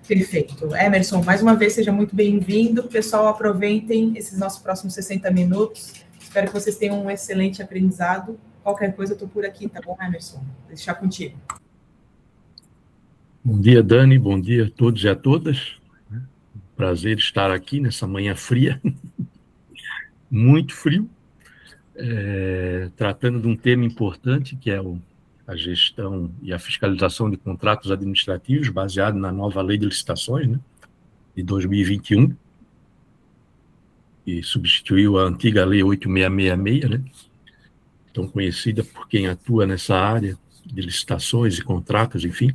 Perfeito. Emerson, mais uma vez, seja muito bem-vindo. Pessoal, aproveitem esses nossos próximos 60 minutos. Espero que vocês tenham um excelente aprendizado. Qualquer coisa, eu estou por aqui, tá bom, Emerson? Vou deixar contigo. Bom dia, Dani. Bom dia a todos e a todas. Prazer estar aqui nessa manhã fria. Muito frio. Tratando de um tema importante, que é a gestão e a fiscalização de contratos administrativos, baseado na nova Lei de Licitações, né, de 2021, que substituiu a antiga Lei 8666, né, tão conhecida por quem atua nessa área de licitações e contratos, enfim.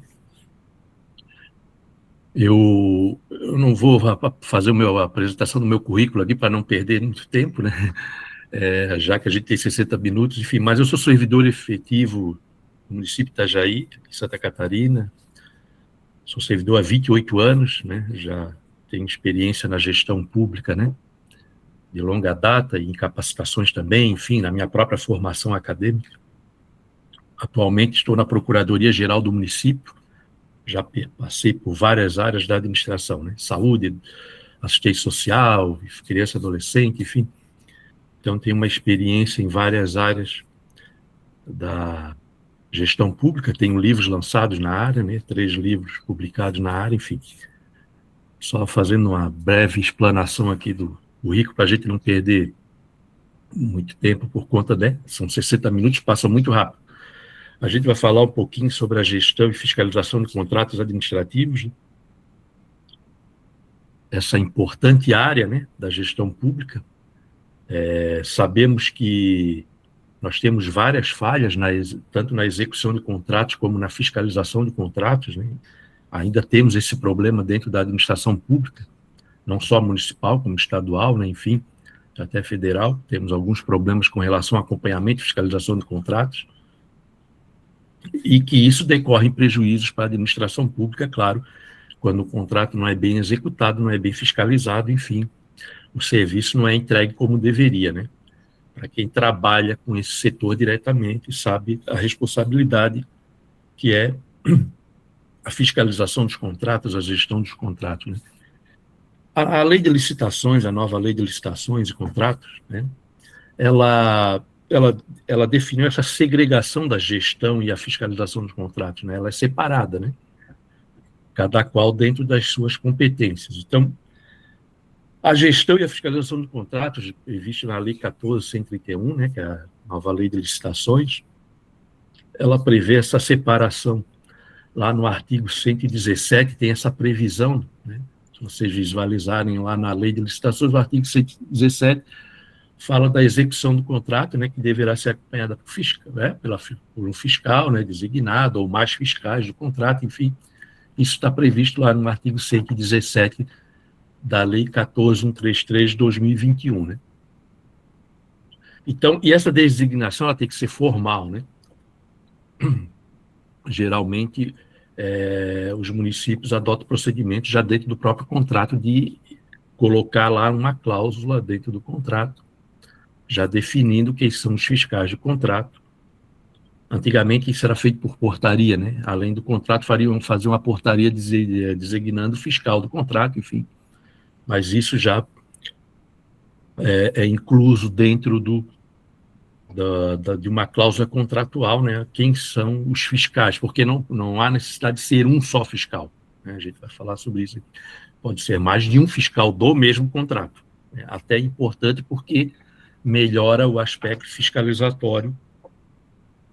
Eu não vou fazer a apresentação do meu currículo aqui para não perder muito tempo, né, já que a gente tem 60 minutos, enfim, mas eu sou servidor efetivo no município de Itajaí, em Santa Catarina. Sou servidor há 28 anos, né? Já tenho experiência na gestão pública, né? De longa data e em capacitações também, enfim, na minha própria formação acadêmica. Atualmente estou na Procuradoria-Geral do município, já passei por várias áreas da administração, né? Saúde, assistência social, criança e adolescente, enfim. Então tenho uma experiência em várias áreas da gestão pública, tenho livros lançados na área, né? 3 livros publicados na área, enfim. Só fazendo uma breve explanação aqui do currículo, para a gente não perder muito tempo por conta, né? São 60 minutos, passa muito rápido. A gente vai falar um pouquinho sobre a gestão e fiscalização de contratos administrativos, né? Essa importante área, né, da gestão pública. Sabemos que nós temos várias falhas, tanto na execução de contratos como na fiscalização de contratos, né? Ainda temos esse problema dentro da administração pública, não só municipal, como estadual, né? Enfim, até federal. Temos alguns problemas com relação ao acompanhamento e fiscalização de contratos, e que isso decorre em prejuízos para a administração pública, claro, quando o contrato não é bem executado, não é bem fiscalizado, enfim, o serviço não é entregue como deveria, né? Para quem trabalha com esse setor diretamente, sabe a responsabilidade que é a fiscalização dos contratos, a gestão dos contratos, né? A lei de licitações, a nova lei de licitações e contratos, né, ela definiu essa segregação da gestão e a fiscalização dos contratos, né? Ela é separada, né? Cada qual dentro das suas competências. Então, a gestão e a fiscalização de contratos, prevista na Lei 14.131, né, que é a nova lei de licitações, ela prevê essa separação. Lá no artigo 117 tem essa previsão, né? Se vocês visualizarem lá na lei de licitações, o artigo 117 fala da execução do contrato, né, que deverá ser acompanhada por, né, por um fiscal, né, designado, ou mais fiscais do contrato, enfim. Isso está previsto lá no artigo 117 da Lei 14.133 de 2021, né? Então, e essa designação ela tem que ser formal, né? Geralmente, os municípios adotam procedimentos já dentro do próprio contrato de colocar lá uma cláusula dentro do contrato, já definindo quem são os fiscais do contrato. Antigamente isso era feito por portaria, né? Além do contrato, fazer uma portaria designando o fiscal do contrato, enfim. Mas isso já é incluso dentro de uma cláusula contratual, né? Quem são os fiscais, porque não há necessidade de ser um só fiscal, né? A gente vai falar sobre isso aqui. Pode ser mais de um fiscal do mesmo contrato, né? Até importante porque melhora o aspecto fiscalizatório,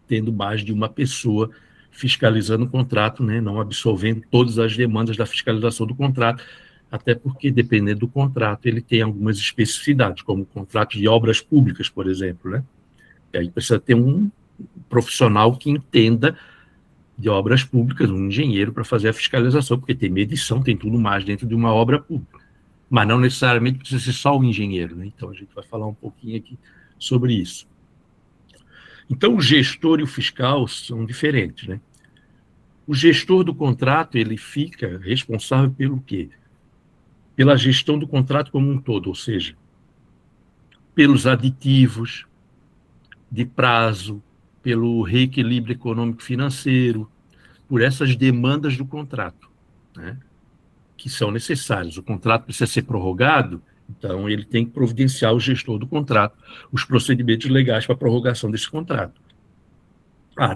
tendo mais de uma pessoa fiscalizando o contrato, né? Não absolvendo todas as demandas da fiscalização do contrato, até porque, dependendo do contrato, ele tem algumas especificidades, como o contrato de obras públicas, por exemplo, né? E aí precisa ter um profissional que entenda de obras públicas, um engenheiro para fazer a fiscalização, porque tem medição, tem tudo mais dentro de uma obra pública. Mas não necessariamente precisa ser só o engenheiro, né? Então a gente vai falar um pouquinho aqui sobre isso. Então o gestor e o fiscal são diferentes, né? O gestor do contrato, ele fica responsável pelo quê? Pela gestão do contrato como um todo, ou seja, pelos aditivos de prazo, pelo reequilíbrio econômico-financeiro, por essas demandas do contrato, né? que são necessários. O contrato precisa ser prorrogado, então ele tem que providenciar o gestor do contrato os procedimentos legais para a prorrogação desse contrato.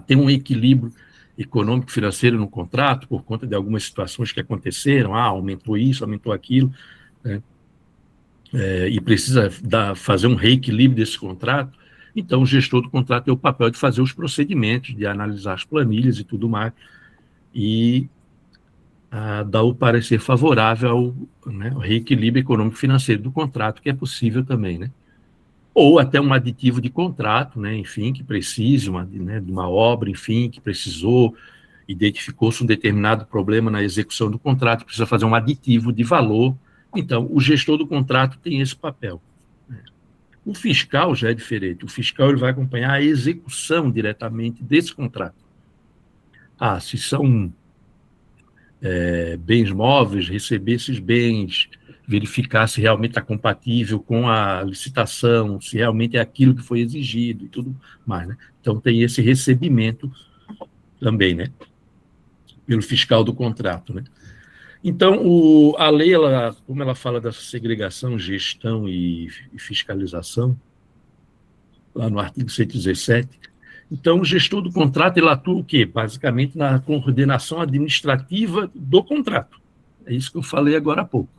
Tem um equilíbrio econômico-financeiro no contrato por conta de algumas situações que aconteceram, aumentou isso, aumentou aquilo, né? E precisa fazer um reequilíbrio desse contrato. Então, o gestor do contrato tem o papel de fazer os procedimentos, de analisar as planilhas e tudo mais, e dar o parecer favorável ao reequilíbrio econômico-financeiro do contrato, que é possível também, né? Ou até um aditivo de contrato, né, enfim, que precise de uma obra, enfim, que precisou, identificou-se um determinado problema na execução do contrato, precisa fazer um aditivo de valor. Então, o gestor do contrato tem esse papel. O fiscal já é diferente. O fiscal ele vai acompanhar a execução diretamente desse contrato. Se são bens móveis, receber esses bens, verificar se realmente está compatível com a licitação, se realmente é aquilo que foi exigido e tudo mais, né? Então, tem esse recebimento também, né? Pelo fiscal do contrato, né? Então, a lei, como ela fala dessa segregação, gestão e fiscalização, lá no artigo 117, então, o gestor do contrato, ele atua o quê? Basicamente, na coordenação administrativa do contrato. É isso que eu falei agora há pouco.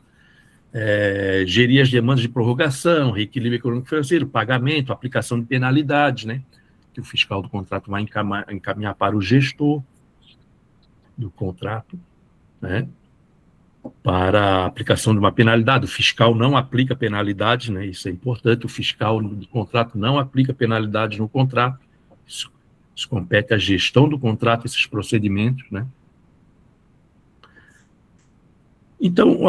Gerir as demandas de prorrogação, reequilíbrio econômico-financeiro, pagamento, aplicação de penalidades, né? Que o fiscal do contrato vai encaminhar para o gestor do contrato, né? Para a aplicação de uma penalidade. O fiscal não aplica penalidades, né? Isso é importante. O fiscal do contrato não aplica penalidades no contrato. Isso compete à gestão do contrato, esses procedimentos, né? Então,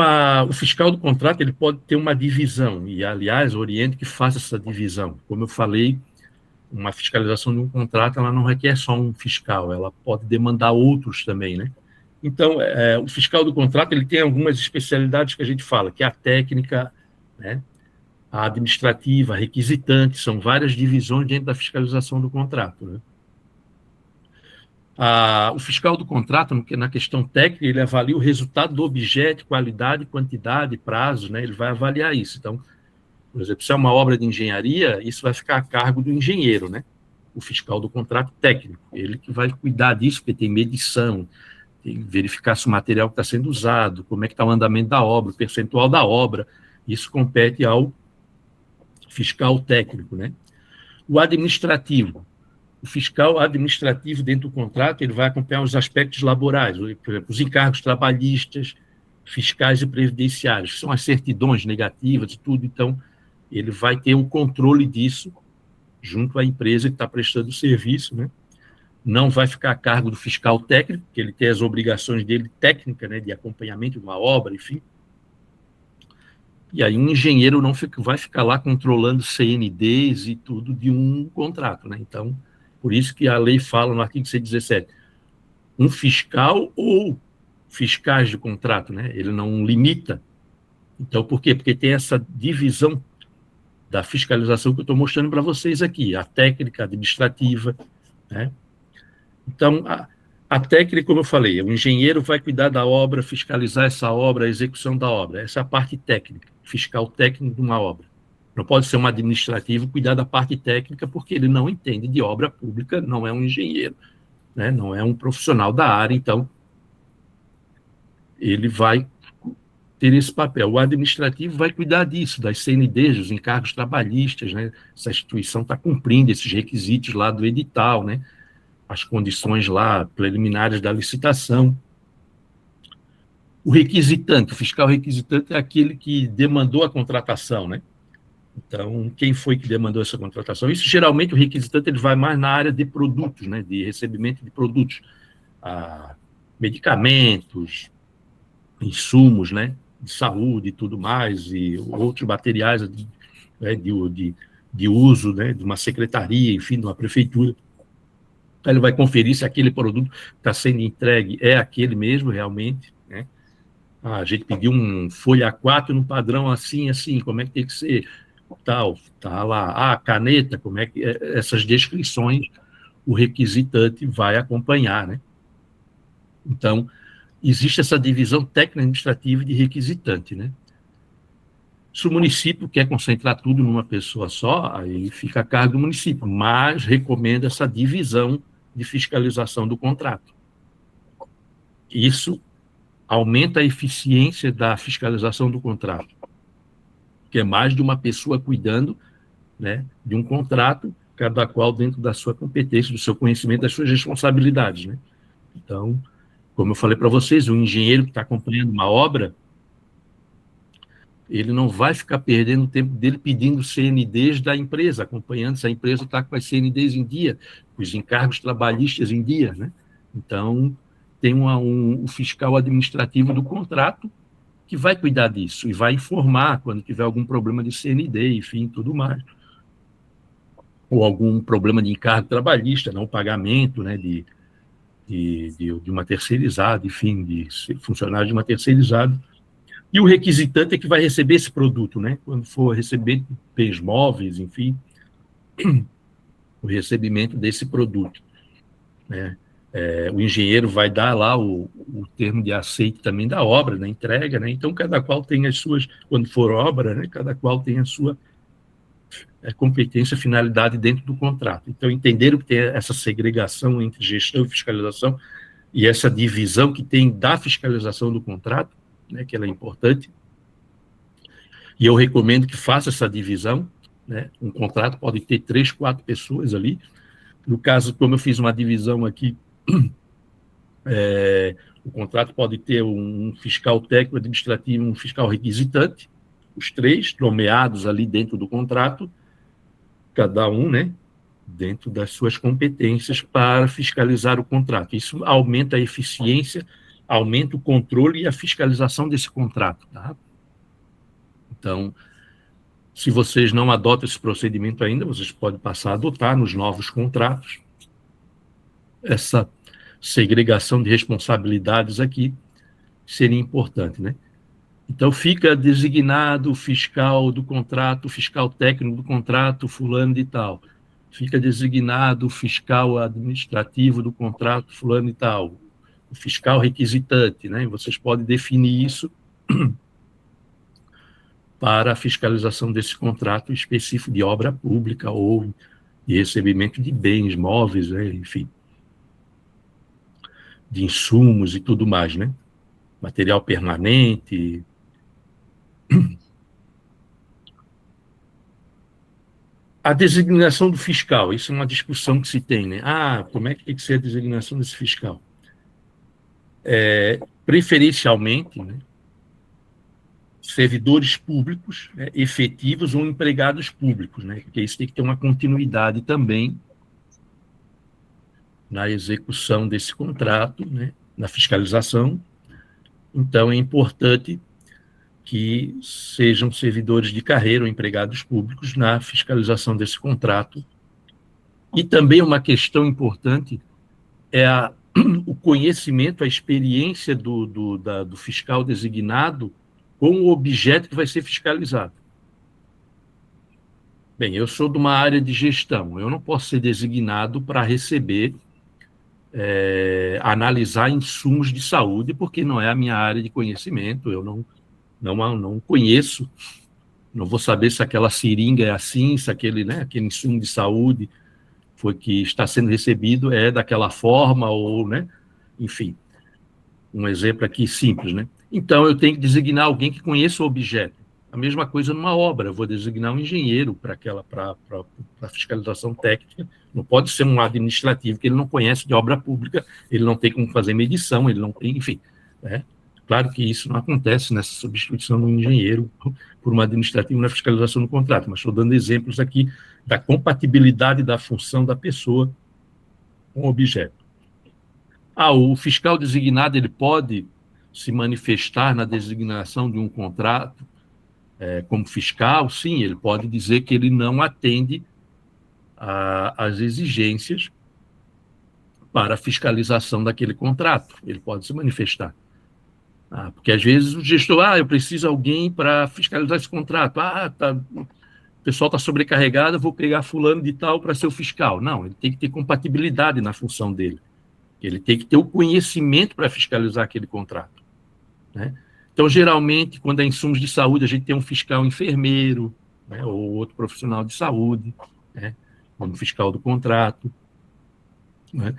o fiscal do contrato ele pode ter uma divisão, e, aliás, oriento que faça essa divisão. Como eu falei, uma fiscalização de um contrato ela não requer só um fiscal, ela pode demandar outros também, né? Então, o fiscal do contrato ele tem algumas especialidades que a gente fala, que é a técnica, né? A administrativa, a requisitante, são várias divisões dentro da fiscalização do contrato, né? O fiscal do contrato, na questão técnica, ele avalia o resultado do objeto, qualidade, quantidade, prazo, né? Ele vai avaliar isso. Então, por exemplo, se é uma obra de engenharia, isso vai ficar a cargo do engenheiro, né? O fiscal do contrato técnico, ele que vai cuidar disso, porque tem medição, tem que verificar se o material que está sendo usado, como é que está o andamento da obra, o percentual da obra, isso compete ao fiscal técnico, né? O administrativo, o fiscal administrativo dentro do contrato, ele vai acompanhar os aspectos laborais, por exemplo, os encargos trabalhistas, fiscais e previdenciários, que são as certidões negativas e tudo, então ele vai ter um controle disso junto à empresa que está prestando o serviço, né? Não vai ficar a cargo do fiscal técnico, que ele tem as obrigações dele técnica, né, de acompanhamento de uma obra, enfim. E aí um engenheiro não vai ficar lá controlando CNDs e tudo de um contrato, né? Então, por isso que a lei fala no artigo 117, um fiscal ou fiscais de contrato, né? Ele não limita. Então, por quê? Porque tem essa divisão da fiscalização que eu estou mostrando para vocês aqui, a técnica administrativa, né? Então, a técnica, como eu falei, o engenheiro vai cuidar da obra, fiscalizar essa obra, a execução da obra. Essa é a parte técnica, fiscal técnico de uma obra. Não pode ser um administrativo cuidar da parte técnica, porque ele não entende de obra pública, não é um engenheiro, né? Não é um profissional da área, então ele vai ter esse papel. O administrativo vai cuidar disso, das CNDs, dos encargos trabalhistas, né? Essa instituição está cumprindo esses requisitos lá do edital, né? As condições lá preliminares da licitação. O requisitante, o fiscal requisitante é aquele que demandou a contratação, né? Então, quem foi que demandou essa contratação? Isso, geralmente, o requisitante ele vai mais na área de produtos, né? De recebimento de produtos, medicamentos, insumos, né? De saúde e tudo mais, e outros materiais de uso, né? De uma secretaria, enfim, de uma prefeitura. Ele vai conferir se aquele produto que está sendo entregue é aquele mesmo, realmente, né? A gente pediu um folha A4 num padrão assim, como é que tem que ser? Tal, tá lá, caneta, como é que... Essas descrições o requisitante vai acompanhar, né? Então, existe essa divisão técnico-administrativa e de requisitante, né? Se o município quer concentrar tudo numa pessoa só, aí fica a cargo do município, mas recomenda essa divisão de fiscalização do contrato. Isso aumenta a eficiência da fiscalização do contrato, que é mais de uma pessoa cuidando, né, de um contrato, cada qual dentro da sua competência, do seu conhecimento, das suas responsabilidades, né? Então, como eu falei para vocês, o engenheiro que está acompanhando uma obra, ele não vai ficar perdendo o tempo dele pedindo CNDs da empresa, acompanhando se a empresa está com as CNDs em dia, os encargos trabalhistas em dia, né? Então, tem o fiscal administrativo do contrato que vai cuidar disso e vai informar quando tiver algum problema de CND, enfim, tudo mais. Ou algum problema de encargo trabalhista, não pagamento, né, de uma terceirizada, enfim, de funcionário de uma terceirizada. E o requisitante é que vai receber esse produto, né? Quando for receber bens móveis, enfim, o recebimento desse produto, né? O engenheiro vai dar lá o termo de aceite também da obra, da entrega, né? Então, cada qual tem as suas, quando for obra, né? Cada qual tem a sua competência, finalidade dentro do contrato. Então, entenderam que tem essa segregação entre gestão e fiscalização e essa divisão que tem da fiscalização do contrato, né, que ela é importante, e eu recomendo que faça essa divisão, né? Um contrato pode ter 3, 4 pessoas ali. No caso, como eu fiz uma divisão aqui, o contrato pode ter um fiscal técnico administrativo, um fiscal requisitante, os 3 nomeados ali dentro do contrato, cada um, né, dentro das suas competências para fiscalizar o contrato. Isso aumenta a eficiência, aumenta o controle e a fiscalização desse contrato, tá? Então, se vocês não adotam esse procedimento ainda, vocês podem passar a adotar nos novos contratos essa segregação de responsabilidades aqui seria importante, né? Então, fica designado o fiscal do contrato, o fiscal técnico do contrato, fulano de tal. Fica designado o fiscal administrativo do contrato, fulano de tal. O fiscal requisitante, né? Vocês podem definir isso para a fiscalização desse contrato específico de obra pública ou de recebimento de bens móveis, né? Enfim, de insumos e tudo mais, né? Material permanente. A designação do fiscal, isso é uma discussão que se tem, né? Como é que tem que ser a designação desse fiscal? Preferencialmente, né, servidores públicos, né, efetivos ou empregados públicos, né? Porque isso tem que ter uma continuidade também na execução desse contrato, né, na fiscalização. Então, é importante que sejam servidores de carreira ou empregados públicos na fiscalização desse contrato. E também uma questão importante é o conhecimento, a experiência do fiscal designado com o objeto que vai ser fiscalizado. Bem, eu sou de uma área de gestão, eu não posso ser designado para receber, analisar insumos de saúde, porque não é a minha área de conhecimento, eu não conheço, não vou saber se aquela seringa é assim, se aquele insumo de saúde que está sendo recebido é daquela forma, ou, né? Enfim, um exemplo aqui simples, né? Então, eu tenho que designar alguém que conheça o objeto. A mesma coisa numa obra, eu vou designar um engenheiro para a fiscalização técnica, não pode ser um administrativo, que ele não conhece de obra pública, ele não tem como fazer medição, ele não tem, enfim, né? Claro que isso não acontece nessa substituição do engenheiro por um administrativo na fiscalização do contrato, mas estou dando exemplos aqui da compatibilidade da função da pessoa com o objeto. O fiscal designado ele pode se manifestar na designação de um contrato como fiscal? Sim, ele pode dizer que ele não atende às exigências para a fiscalização daquele contrato. Ele pode se manifestar. Porque às vezes o gestor, eu preciso de alguém para fiscalizar esse contrato. O pessoal está sobrecarregado, eu vou pegar fulano de tal para ser o fiscal. Não, ele tem que ter compatibilidade na função dele. Ele tem que ter o conhecimento para fiscalizar aquele contrato, né? Então, geralmente, quando é insumos de saúde, a gente tem um fiscal enfermeiro, né, ou outro profissional de saúde, né, como fiscal do contrato, né?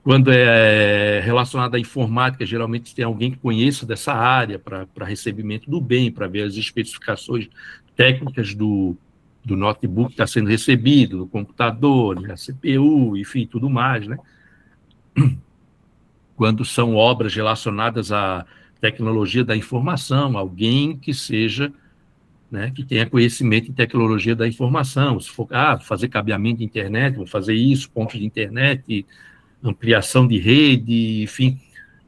Quando é relacionado à informática, geralmente tem alguém que conheça dessa área para recebimento do bem, para ver as especificações técnicas do notebook que está sendo recebido, do computador, né, a CPU, enfim, tudo mais, né? Quando são obras relacionadas à tecnologia da informação, alguém que seja, né, que tenha conhecimento em tecnologia da informação. Se for fazer cabeamento de internet, vou fazer isso, pontos de internet, ampliação de rede, enfim,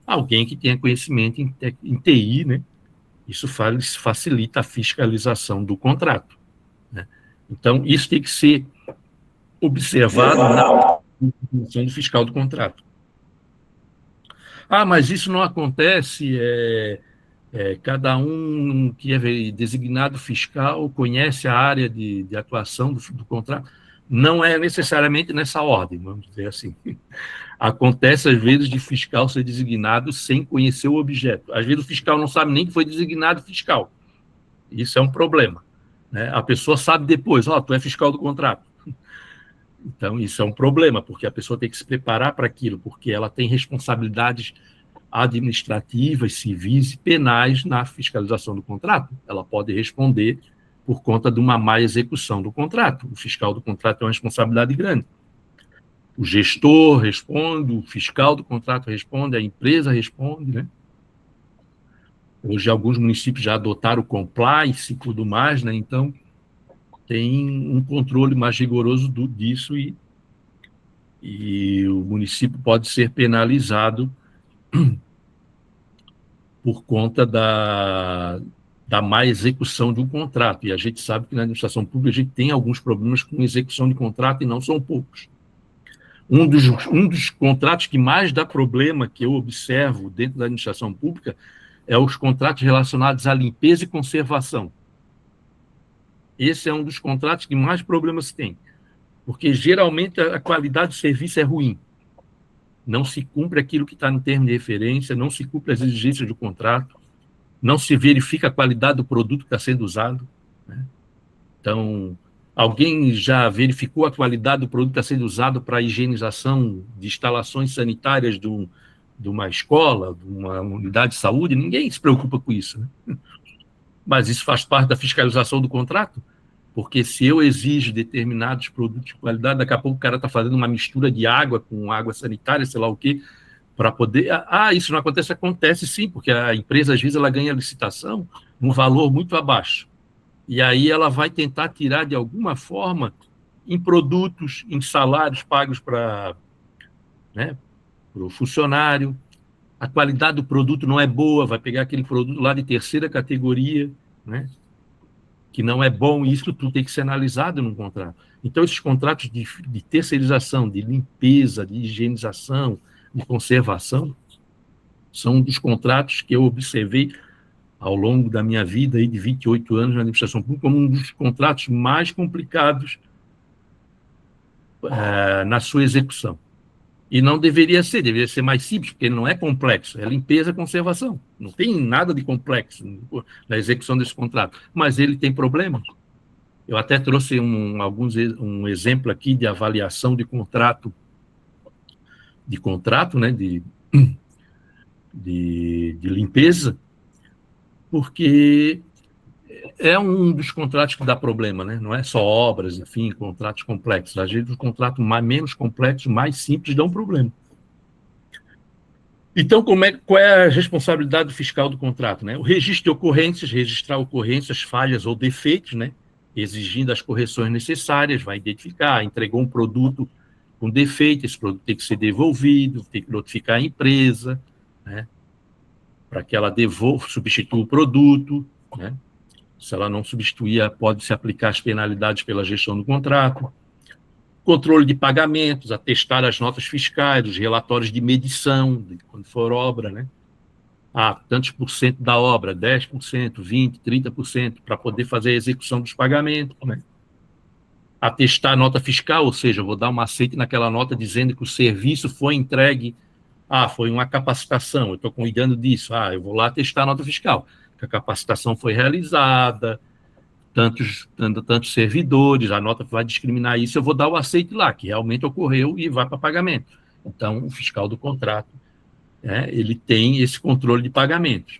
alguém que tenha conhecimento em TI, né? Isso facilita a fiscalização do contrato, né? Então, isso tem que ser observado na definição do fiscal do contrato. Mas isso não acontece, cada um que é designado fiscal conhece a área de atuação do contrato. Não é necessariamente nessa ordem, vamos dizer assim. Acontece, às vezes, de fiscal ser designado sem conhecer o objeto. Às vezes, o fiscal não sabe nem que foi designado fiscal. Isso é um problema, né? A pessoa sabe depois, tu é fiscal do contrato. Então, isso é um problema, porque a pessoa tem que se preparar para aquilo, porque ela tem responsabilidades administrativas, civis e penais na fiscalização do contrato. Ela pode responder por conta de uma má execução do contrato. O fiscal do contrato tem uma responsabilidade grande. O gestor responde, o fiscal do contrato responde, a empresa responde, né? Hoje, alguns municípios já adotaram o compliance e tudo mais, né? Então, tem um controle mais rigoroso disso e o município pode ser penalizado por conta da má execução de um contrato. E a gente sabe que na administração pública a gente tem alguns problemas com execução de contrato e não são poucos. Um dos contratos que mais dá problema que eu observo dentro da administração pública é os contratos relacionados à limpeza e conservação. Esse é um dos contratos que mais problemas tem, porque geralmente a qualidade do serviço é ruim. Não se cumpre aquilo que está no termo de referência, não se cumpre as exigências do contrato, não se verifica a qualidade do produto que está sendo usado, né? Então, alguém já verificou a qualidade do produto que está sendo usado para a higienização de instalações sanitárias de uma escola, de uma unidade de saúde? Ninguém se preocupa com isso, né? Mas isso faz parte da fiscalização do contrato, porque se eu exijo determinados produtos de qualidade, daqui a pouco o cara está fazendo uma mistura de água com água sanitária, sei lá o quê, para poder... isso não acontece? Acontece sim, porque a empresa, às vezes, ela ganha ciditação num valor muito abaixo. E aí ela vai tentar tirar, de alguma forma, em produtos, em salários pagos para, né, o funcionário. A qualidade do produto não é boa, vai pegar aquele produto lá de terceira categoria, né, que não é bom, e isso tudo tem que ser analisado num contrato. Então, esses contratos de terceirização, de limpeza, de higienização, de conservação, são um dos contratos que eu observei ao longo da minha vida aí de 28 anos na administração pública como um dos contratos mais complicados na sua execução. E não deveria ser mais simples, porque ele não é complexo, é limpeza e conservação. Não tem nada de complexo na execução desse contrato, mas ele tem problemas. Eu até trouxe um exemplo aqui de avaliação de contrato, né, de limpeza, porque é um dos contratos que dá problema, né? Não é só obras, enfim, contratos complexos. Às vezes, os contratos menos complexos, mais simples, dão problema. Então, qual é a responsabilidade fiscal do contrato, né? O registro de ocorrências, registrar ocorrências, falhas ou defeitos, né? Exigindo as correções necessárias, vai identificar, entregou um produto com defeito, esse produto tem que ser devolvido, tem que notificar a empresa, né? Para que ela substitua o produto, né? Se ela não substituir, pode-se aplicar as penalidades pela gestão do contrato. Controle de pagamentos, atestar as notas fiscais, os relatórios de medição, quando for obra, né? Tantos por cento da obra, 10%, 20%, 30%, para poder fazer a execução dos pagamentos, né? atestar a nota fiscal, ou seja, eu vou dar uma aceite naquela nota dizendo que o serviço foi entregue, foi uma capacitação, eu estou cuidando disso, eu vou lá atestar a nota fiscal, que a capacitação foi realizada, tantos servidores, a nota vai discriminar isso, eu vou dar o aceite lá, que realmente ocorreu e vai para pagamento. Então, o fiscal do contrato, ele tem esse controle de pagamentos.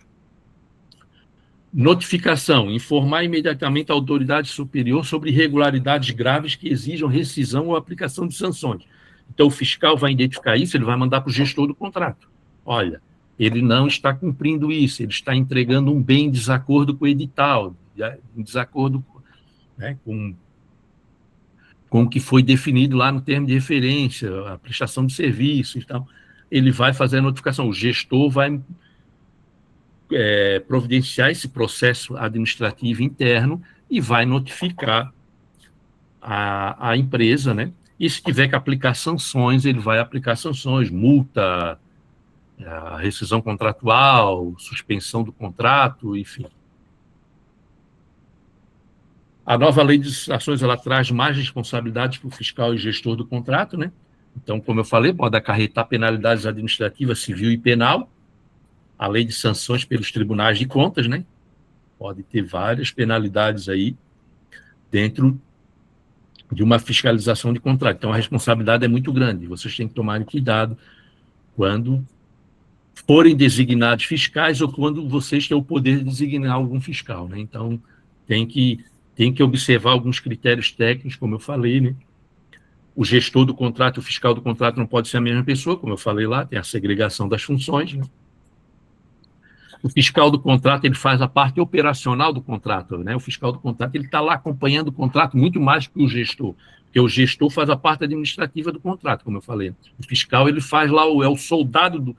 Notificação, informar imediatamente a autoridade superior sobre irregularidades graves que exijam rescisão ou aplicação de sanções. Então, o fiscal vai identificar isso, ele vai mandar para o gestor do contrato. Olha, ele não está cumprindo isso, ele está entregando um bem em desacordo com o edital, em desacordo, né, com o que foi definido lá no termo de referência, a prestação de serviço. Então, ele vai fazer a notificação, o gestor vai providenciar esse processo administrativo interno e vai notificar a empresa, né? E se tiver que aplicar sanções, ele vai aplicar sanções, multa, a rescisão contratual, suspensão do contrato, enfim. A nova lei de licitações, ela traz mais responsabilidades para o fiscal e gestor do contrato, né? Então, como eu falei, pode acarretar penalidades administrativas, civil e penal. A lei de sanções pelos tribunais de contas, né? Pode ter várias penalidades aí dentro de uma fiscalização de contrato. Então, a responsabilidade é muito grande. Vocês têm que tomar cuidado quando forem designados fiscais ou quando vocês têm o poder de designar algum fiscal, né? Então, tem que observar alguns critérios técnicos, como eu falei, né? O gestor do contrato e o fiscal do contrato não pode ser a mesma pessoa, como eu falei lá, tem a segregação das funções, né? O fiscal do contrato, ele faz a parte operacional do contrato, né? O fiscal do contrato, ele está lá acompanhando o contrato muito mais que o gestor, porque o gestor faz a parte administrativa do contrato, como eu falei. O fiscal, ele faz lá, é um soldado,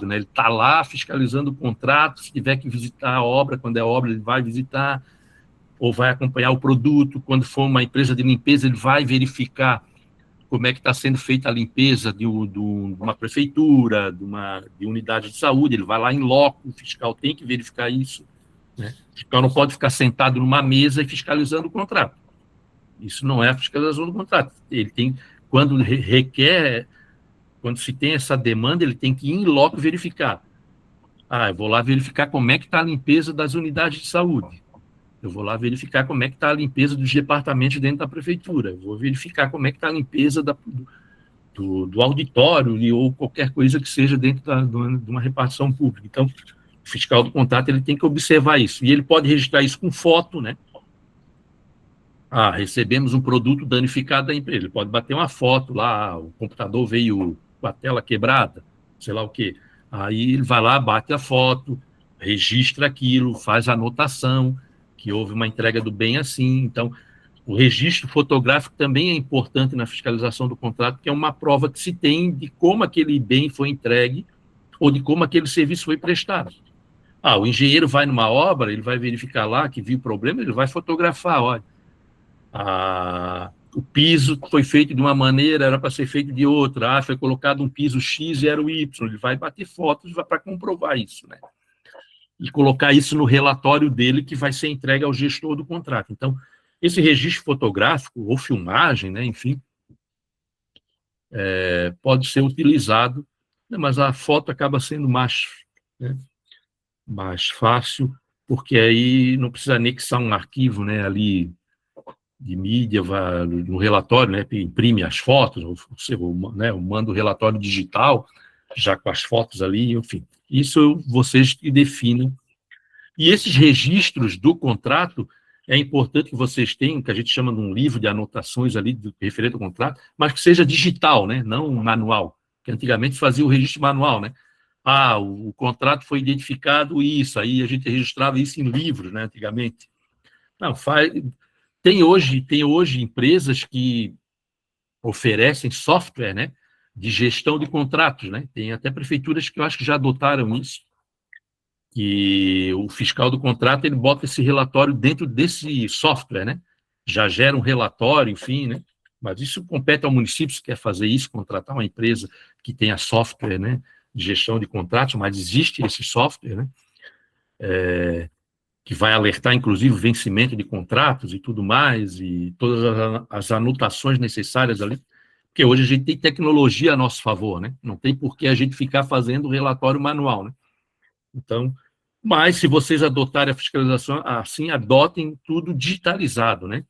né? Ele está lá fiscalizando o contrato, se tiver que visitar a obra, quando é obra, ele vai visitar, ou vai acompanhar o produto. Quando for uma empresa de limpeza, ele vai verificar como é que está sendo feita a limpeza de uma prefeitura, de unidade de saúde, ele vai lá em loco, o fiscal tem que verificar isso, né? O fiscal não pode ficar sentado numa mesa e fiscalizando o contrato. Isso não é a fiscalização do contrato. Ele tem, quando se tem essa demanda, ele tem que ir em loco verificar. Eu vou lá verificar como é que está a limpeza das unidades de saúde. Eu vou lá verificar como é que está a limpeza dos departamentos dentro da prefeitura. Eu vou verificar como é que está a limpeza do auditório ou qualquer coisa que seja dentro de uma repartição pública. Então, o fiscal do contrato, ele tem que observar isso. E ele pode registrar isso com foto, né? Recebemos um produto danificado da empresa. Ele pode bater uma foto lá, o computador veio com a tela quebrada, sei lá o quê. Aí ele vai lá, bate a foto, registra aquilo, faz a anotação, que houve uma entrega do bem assim. Então, o registro fotográfico também é importante na fiscalização do contrato, que é uma prova que se tem de como aquele bem foi entregue ou de como aquele serviço foi prestado. O engenheiro vai numa obra, ele vai verificar lá que viu o problema, ele vai fotografar, olha, o piso foi feito de uma maneira, era para ser feito de outra, foi colocado um piso X e era o Y, ele vai bater fotos para comprovar isso, né? E colocar isso no relatório dele, que vai ser entregue ao gestor do contrato. Então, esse registro fotográfico ou filmagem, né, enfim, pode ser utilizado, né, mas a foto acaba sendo mais fácil, porque aí não precisa anexar um arquivo, né, ali de mídia, no relatório, né, imprime as fotos, ou manda o relatório digital, já com as fotos ali, enfim. Isso vocês que definem. E esses registros do contrato, é importante que vocês tenham, que a gente chama de um livro de anotações ali, referente ao contrato, mas que seja digital, né? Não manual, que antigamente fazia o registro manual, né? O contrato foi identificado isso, aí a gente registrava isso em livros, né, antigamente. Não, tem hoje empresas que oferecem software, né, de gestão de contratos, né? Tem até prefeituras que eu acho que já adotaram isso, que o fiscal do contrato, ele bota esse relatório dentro desse software, né? Já gera um relatório, enfim, né? Mas isso compete ao município, se quer fazer isso, contratar uma empresa que tenha software, né, de gestão de contratos, mas existe esse software, né? que vai alertar, inclusive, o vencimento de contratos e tudo mais, e todas as anotações necessárias ali, porque hoje a gente tem tecnologia a nosso favor, né? Não tem por que a gente ficar fazendo relatório manual, né? Então, mas se vocês adotarem a fiscalização, assim, adotem tudo digitalizado, né?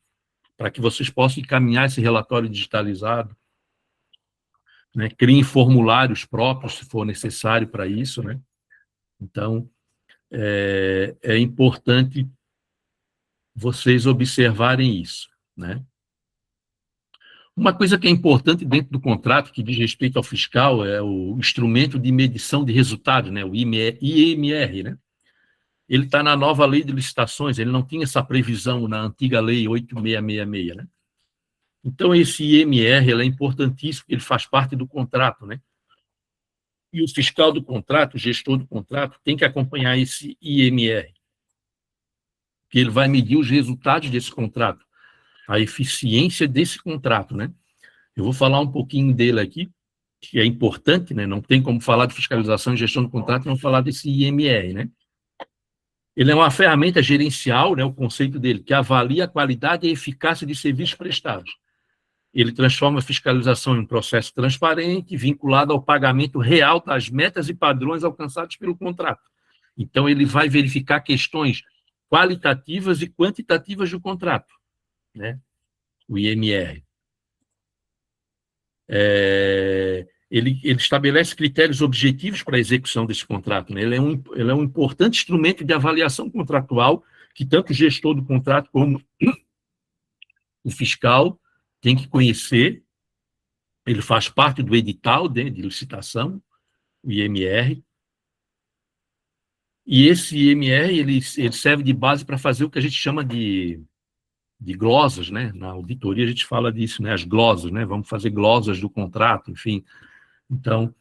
Para que vocês possam encaminhar esse relatório digitalizado, né? Criem formulários próprios, se for necessário para isso, né? Então, é importante vocês observarem isso, né? Uma coisa que é importante dentro do contrato, que diz respeito ao fiscal, é o instrumento de medição de resultados, né? O IMR, né? Ele está na nova lei de licitações, ele não tinha essa previsão na antiga lei 8666, né? Então, esse IMR ele é importantíssimo, porque ele faz parte do contrato, né? E o fiscal do contrato, o gestor do contrato, tem que acompanhar esse IMR, que ele vai medir os resultados desse contrato, a eficiência desse contrato, né? Eu vou falar um pouquinho dele aqui, que é importante, né? Não tem como falar de fiscalização e gestão do contrato e não falar desse IMR, né? Ele é uma ferramenta gerencial, né? O conceito dele, que avalia a qualidade e a eficácia de serviços prestados. Ele transforma a fiscalização em um processo transparente, vinculado ao pagamento real das metas e padrões alcançados pelo contrato. Então, ele vai verificar questões qualitativas e quantitativas do contrato, né? O IMR. Ele estabelece critérios objetivos para a execução desse contrato, né? Ele é um importante instrumento de avaliação contratual que tanto o gestor do contrato como o fiscal tem que conhecer. Ele faz parte do edital de licitação, o IMR, e esse IMR ele serve de base para fazer o que a gente chama de glosas, né? Na auditoria a gente fala disso, né? As glosas, né? Vamos fazer glosas do contrato, enfim. Então,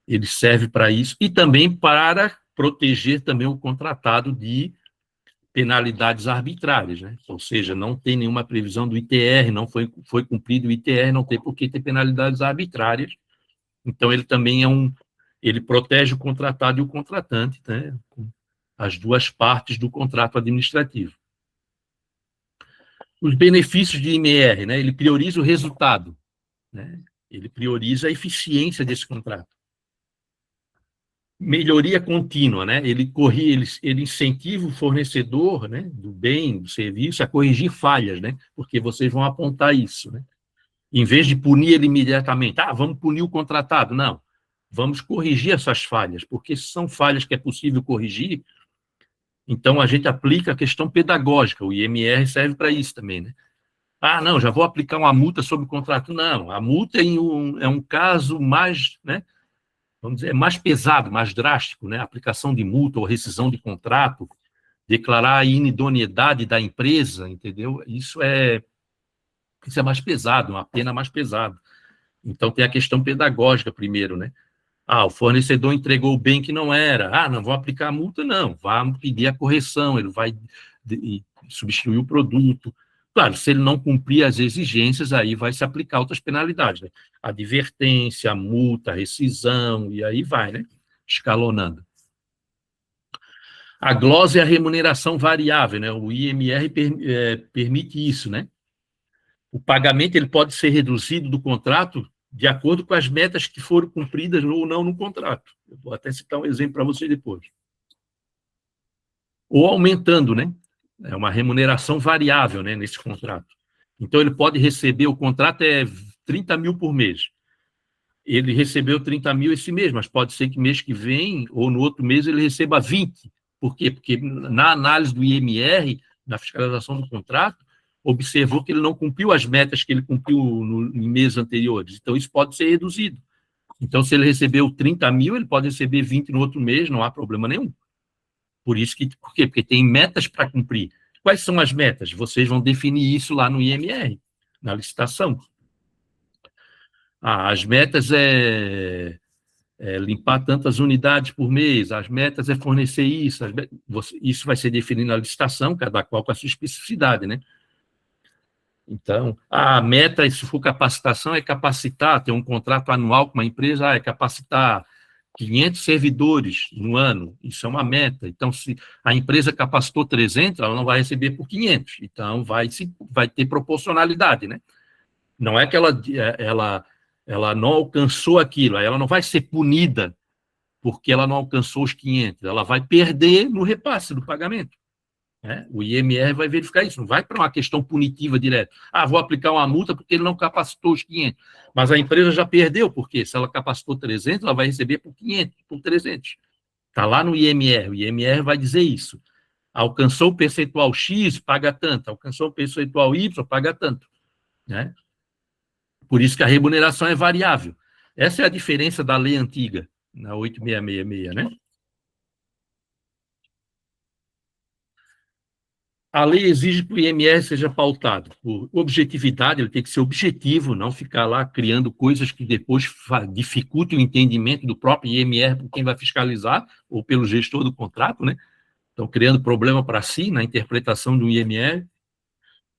ele serve para isso e também para proteger também o contratado de penalidades arbitrárias, né? Ou seja, não tem nenhuma previsão do ITR, não foi cumprido o ITR, não tem por que ter penalidades arbitrárias. Então, ele também ele protege o contratado e o contratante, né? As duas partes do contrato administrativo. Os benefícios de IMR, né? Ele prioriza o resultado, né? Ele prioriza a eficiência desse contrato. Melhoria contínua, né? Ele incentiva o fornecedor, né, do bem, do serviço, a corrigir falhas, né? Porque vocês vão apontar isso, né? Em vez de punir ele imediatamente, vamos punir o contratado, não. Vamos corrigir essas falhas, porque se são falhas que é possível corrigir, então a gente aplica a questão pedagógica, o IMR serve para isso também, né? Não, já vou aplicar uma multa sobre o contrato. Não, a multa é um caso mais, né, vamos dizer, mais pesado, mais drástico, né? Aplicação de multa ou rescisão de contrato, declarar a inidoneidade da empresa, entendeu? Isso é mais pesado, uma pena mais pesada. Então, tem a questão pedagógica primeiro, né? O fornecedor entregou o bem que não era. Não vou aplicar a multa, não. Vai pedir a correção, ele vai substituir o produto. Claro, se ele não cumprir as exigências, aí vai se aplicar outras penalidades, né? Advertência, multa, rescisão, e aí vai, né? Escalonando. A glosa é a remuneração variável, né? O IMR permite isso, né? O pagamento ele pode ser reduzido do contrato de acordo com as metas que foram cumpridas ou não no contrato. Eu vou até citar um exemplo para vocês depois. Ou aumentando, né? É uma remuneração variável, né, nesse contrato. Então, ele pode receber, o contrato é 30 mil por mês. Ele recebeu 30 mil esse mês, mas pode ser que mês que vem, ou no outro mês, ele receba 20. Por quê? Porque na análise do IMR, na fiscalização do contrato, observou que ele não cumpriu as metas que ele cumpriu em meses anteriores. Então, isso pode ser reduzido. Então, se ele recebeu 30 mil, ele pode receber 20 no outro mês, não há problema nenhum. Por quê? Porque tem metas para cumprir. Quais são as metas? Vocês vão definir isso lá no IMR, na licitação. As metas é limpar tantas unidades por mês, as metas é fornecer isso, isso vai ser definido na licitação, cada qual com a sua especificidade, né? Então, a meta, se for capacitação, é capacitar, ter um contrato anual com uma empresa, é capacitar 500 servidores no ano, isso é uma meta. Então, se a empresa capacitou 300, ela não vai receber por 500. Então, vai ter proporcionalidade, né? Não é que ela não alcançou aquilo, ela não vai ser punida porque ela não alcançou os 500, ela vai perder no repasse do pagamento. Né? O IMR vai verificar isso, não vai para uma questão punitiva direta. Vou aplicar uma multa porque ele não capacitou os 500. Mas a empresa já perdeu, porque se ela capacitou 300, ela vai receber por 500, por 300. Está lá no IMR, o IMR vai dizer isso. Alcançou o percentual X, paga tanto. Alcançou o percentual Y, paga tanto. Né? Por isso que a remuneração é variável. Essa é a diferença da lei antiga, na 8666, né? A lei exige que o IMR seja pautado por objetividade, ele tem que ser objetivo, não ficar lá criando coisas que depois dificultem o entendimento do próprio IMR por quem vai fiscalizar, ou pelo gestor do contrato, né? Então, criando problema para si na interpretação do IMR.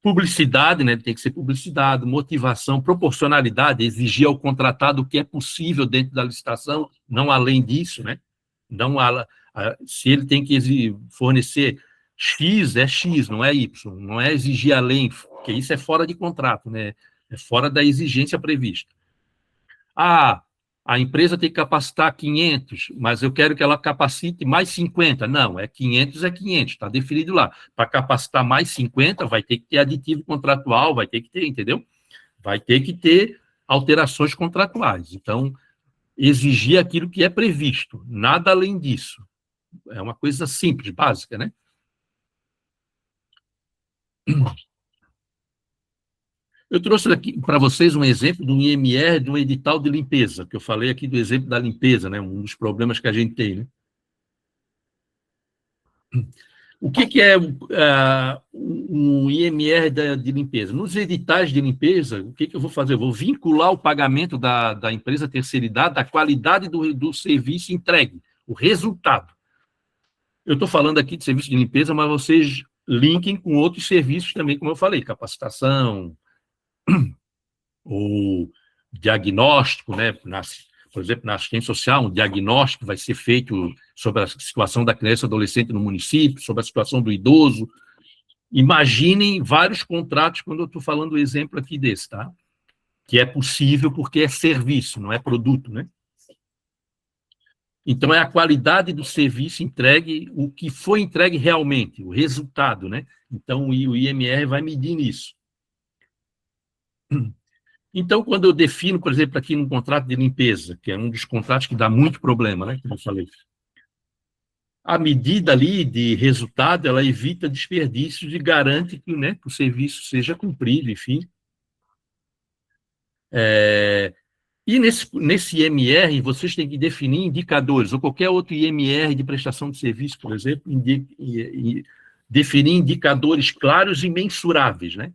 Publicidade, né? Tem que ser publicidade, motivação, proporcionalidade, exigir ao contratado o que é possível dentro da licitação, não além disso, né? Não se ele tem que fornecer X, é X, não é Y, não é exigir além, porque isso é fora de contrato, né? É fora da exigência prevista. A empresa tem que capacitar 500, mas eu quero que ela capacite mais 50. Não, 500, está definido lá. Para capacitar mais 50, vai ter que ter aditivo contratual, vai ter que ter, entendeu? Vai ter que ter alterações contratuais. Então, exigir aquilo que é previsto, nada além disso. É uma coisa simples, básica, né? Eu trouxe aqui para vocês um exemplo do IMR de um edital de limpeza, que eu falei aqui do exemplo da limpeza, né? Um dos problemas que a gente tem, né? O que é um IMR de limpeza? Nos editais de limpeza, o que eu vou fazer? Eu vou vincular o pagamento da empresa terceirizada à qualidade do serviço entregue, o resultado. Eu estou falando aqui de serviço de limpeza, mas vocês linkem com outros serviços também, como eu falei, capacitação, ou diagnóstico, né? Por exemplo, na assistência social, um diagnóstico vai ser feito sobre a situação da criança e adolescente no município, sobre a situação do idoso. Imaginem vários contratos, quando eu estou falando o exemplo aqui desse, tá? Que é possível porque é serviço, não é produto, né? Então, é a qualidade do serviço entregue, o que foi entregue realmente, o resultado, né? Então, o IMR vai medir nisso. Então, quando eu defino, por exemplo, aqui no contrato de limpeza, que é um dos contratos que dá muito problema, né, como eu falei, a medida ali de resultado, ela evita desperdícios e garante que, né, que o serviço seja cumprido, enfim. E nesse IMR, vocês têm que definir indicadores, ou qualquer outro IMR de prestação de serviço, por exemplo, definir indicadores claros e mensuráveis, né?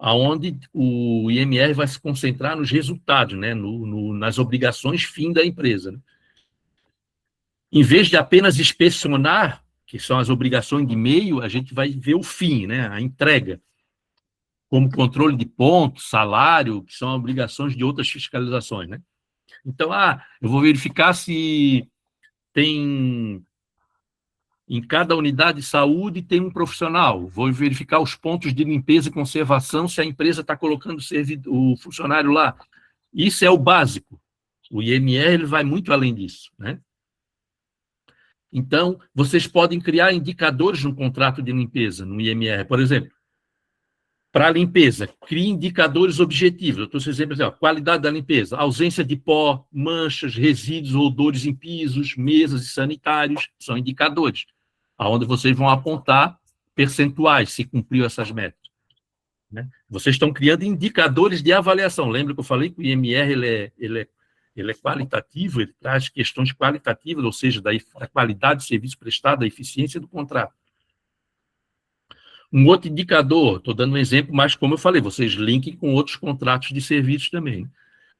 Onde o IMR vai se concentrar nos resultados, né? Nas obrigações fim da empresa. Né? Em vez de apenas inspecionar, que são as obrigações de meio, a gente vai ver o fim, né? A entrega, como controle de pontos, salário, que são obrigações de outras fiscalizações. Né? Então, eu vou verificar se tem... Em cada unidade de saúde tem um profissional. Vou verificar os pontos de limpeza e conservação, se a empresa está colocando o funcionário lá. Isso é o básico. O IMR ele vai muito além disso. Né? Então, vocês podem criar indicadores no contrato de limpeza, no IMR. Por exemplo, para a limpeza, crie indicadores objetivos. Eu estou exemplo assim, qualidade da limpeza, ausência de pó, manchas, resíduos, odores em pisos, mesas e sanitários, são indicadores, onde vocês vão apontar percentuais, se cumpriu essas metas. Né? Vocês estão criando indicadores de avaliação. Lembra que eu falei que o IMR ele é qualitativo, ele traz questões qualitativas, ou seja, da qualidade do serviço prestado, da eficiência do contrato. Um outro indicador, estou dando um exemplo, mas como eu falei, vocês linkem com outros contratos de serviços também.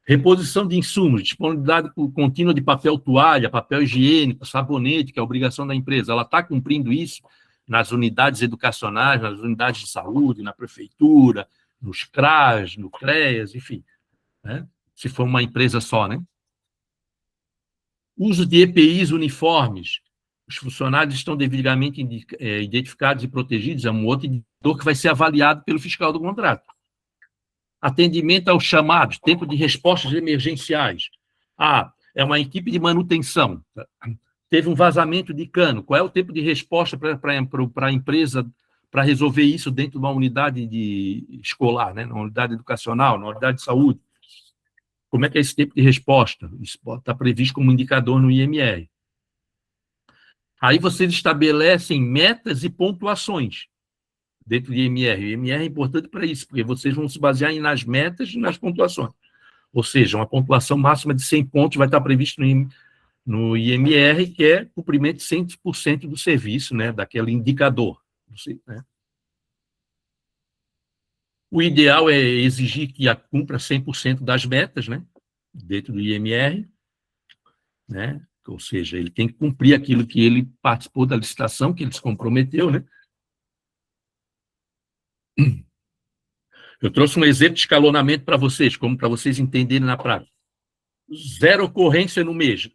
Reposição de insumos, disponibilidade contínua de papel toalha, papel higiênico, sabonete, que é a obrigação da empresa. Ela está cumprindo isso nas unidades educacionais, nas unidades de saúde, na prefeitura, nos CRAS, no CREAS, enfim. Né? Se for uma empresa só, né? Uso de EPIs uniformes. Os funcionários estão devidamente identificados e protegidos, é um outro indicador que vai ser avaliado pelo fiscal do contrato. Atendimento aos chamados, tempo de respostas emergenciais. É uma equipe de manutenção. Teve um vazamento de cano. Qual é o tempo de resposta para a empresa para resolver isso dentro de uma unidade escolar, né? Na unidade educacional, na unidade de saúde? Como é que é esse tempo de resposta? Isso está previsto como indicador no IMR. Aí vocês estabelecem metas e pontuações dentro do IMR. O IMR é importante para isso, porque vocês vão se basear nas metas e nas pontuações. Ou seja, uma pontuação máxima de 100 pontos vai estar previsto no IMR, que é cumprimento de 100% do serviço, né, daquele indicador. Né? O ideal é exigir que cumpra 100% das metas, né, dentro do IMR, né? Ou seja, ele tem que cumprir aquilo que ele participou da licitação, que ele se comprometeu, né? Eu trouxe um exemplo de escalonamento para vocês, como para vocês entenderem na prática. 0 ocorrência no mês.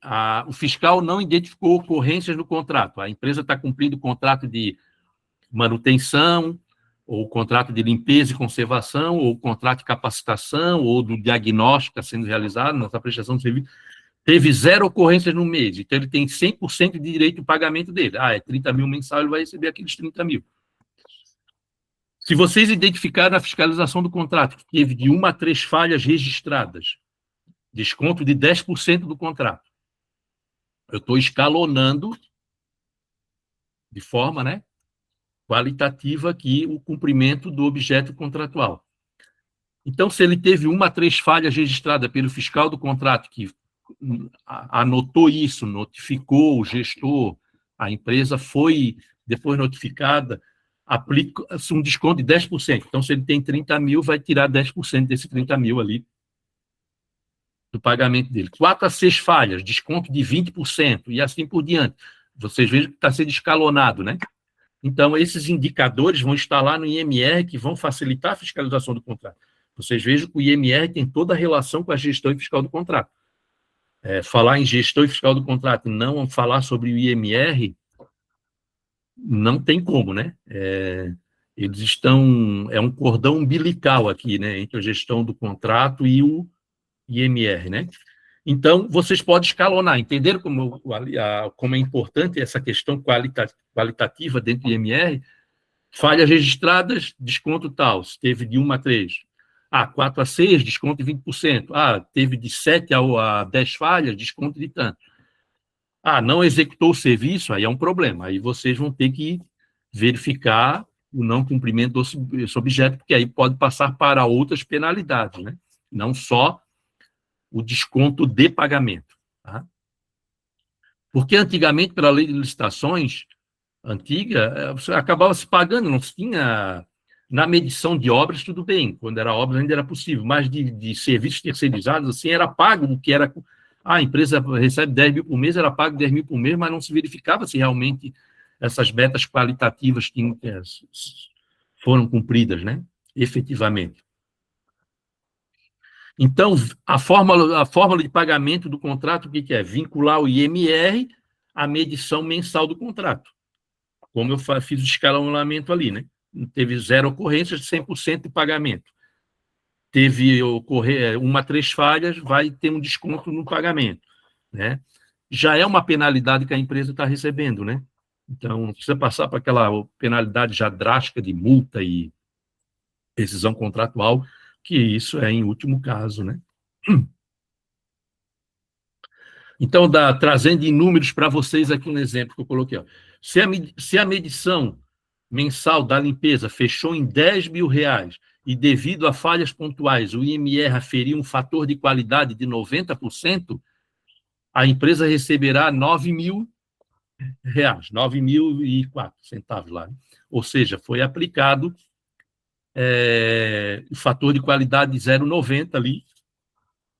O fiscal não identificou ocorrências no contrato. A empresa está cumprindo o contrato de manutenção, ou o contrato de limpeza e conservação, ou o contrato de capacitação, ou do diagnóstico que está sendo realizado, nessa prestação de serviço. Teve 0 ocorrências no mês, então ele tem 100% de direito ao pagamento dele. É 30 mil mensal, ele vai receber aqueles 30 mil. Se vocês identificaram na fiscalização do contrato que teve de 1 a 3 falhas registradas, desconto de 10% do contrato. Eu estou escalonando de forma, né, qualitativa aqui o cumprimento do objeto contratual. Então, se ele teve 1 a 3 falhas registradas pelo fiscal do contrato, que anotou isso, notificou o gestor, a empresa foi depois notificada, aplica um desconto de 10%. Então, se ele tem 30 mil, vai tirar 10% desse 30 mil ali do pagamento dele. 4 a 6 falhas, desconto de 20%, e assim por diante. Vocês vejam que está sendo escalonado, né? Então, esses indicadores vão estar lá no IMR, que vão facilitar a fiscalização do contrato. Vocês vejam que o IMR tem toda a relação com a gestão e fiscal do contrato. Falar em gestão e fiscal do contrato e não falar sobre o IMR, não tem como, né? Eles estão... É um cordão umbilical aqui, né? Entre a gestão do contrato e o IMR, né? Então, vocês podem escalonar. Entenderam como é importante essa questão qualitativa dentro do IMR? Falhas registradas, desconto tal. Se teve de 1 a 3. 4 a 6, desconto de 20%. Teve de 7 a 10 falhas, desconto de tanto. Não executou o serviço, aí é um problema. Aí vocês vão ter que verificar o não cumprimento desse objeto, porque aí pode passar para outras penalidades, né? Não só o desconto de pagamento. Tá? Porque antigamente, pela lei de licitações antiga, você acabava se pagando, não tinha... Na medição de obras, tudo bem, quando era obra ainda era possível, mas de serviços terceirizados, assim, era pago o que era... A empresa recebe 10 mil por mês, era pago 10 mil por mês, mas não se verificava se realmente essas metas qualitativas foram cumpridas, né? Efetivamente. Então, a fórmula de pagamento do contrato, o que é? Vincular o IMR à medição mensal do contrato. Como eu fiz o escalonamento ali, né? Teve 0 ocorrências, 100% de pagamento. Teve 1 a 3 falhas, vai ter um desconto no pagamento, né? Já é uma penalidade que a empresa está recebendo, né? Então, não precisa passar para aquela penalidade já drástica de multa e rescisão contratual, que isso é em último caso, né? Então, trazendo em números para vocês aqui um exemplo que eu coloquei. Ó. Se a medição mensal da limpeza fechou em R$10 mil e, devido a falhas pontuais, o IMR aferiu um fator de qualidade de 90%, a empresa receberá R$9 mil, R$9.004 lá. Ou seja, foi aplicado o fator de qualidade de 0,90 ali.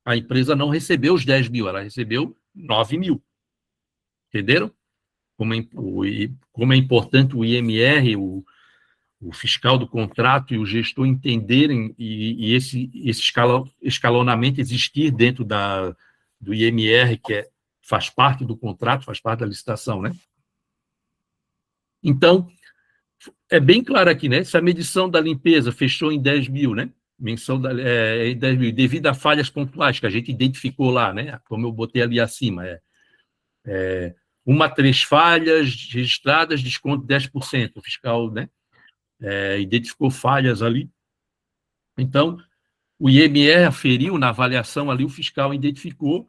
A empresa não recebeu os 10 mil, ela recebeu 9 mil. Entenderam? Como é importante o IMR, o fiscal do contrato e o gestor entenderem e esse escalonamento existir dentro do IMR, que é faz parte do contrato, faz parte da licitação, né? Então, é bem claro aqui, né? Se a medição da limpeza fechou em 10 mil, né? Menção em 10 mil, devido a falhas pontuais que a gente identificou lá, né? Como eu botei ali acima, uma a 3 falhas registradas, desconto de 10%. O fiscal, né? Identificou falhas ali. Então, o IMR aferiu na avaliação ali, o fiscal identificou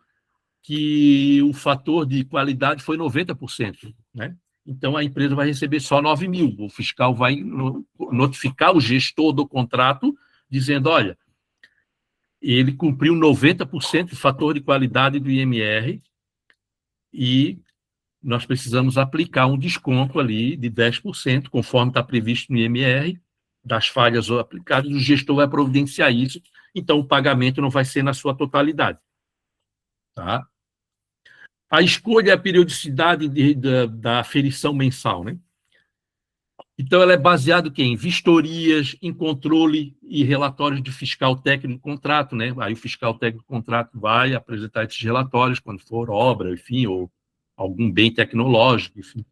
que o fator de qualidade foi 90%, né? Então, a empresa vai receber só 9 mil. O fiscal vai notificar o gestor do contrato, dizendo, olha, ele cumpriu 90% do fator de qualidade do IMR e nós precisamos aplicar um desconto ali de 10%, conforme está previsto no IMR, das falhas aplicadas, o gestor vai providenciar isso, então o pagamento não vai ser na sua totalidade. Tá? A escolha e a periodicidade da aferição mensal, né? Então, ela é baseada em vistorias, em controle e relatórios de fiscal técnico do contrato, né? Aí o fiscal técnico do contrato vai apresentar esses relatórios quando for obra, enfim, ou algum bem tecnológico, enfim.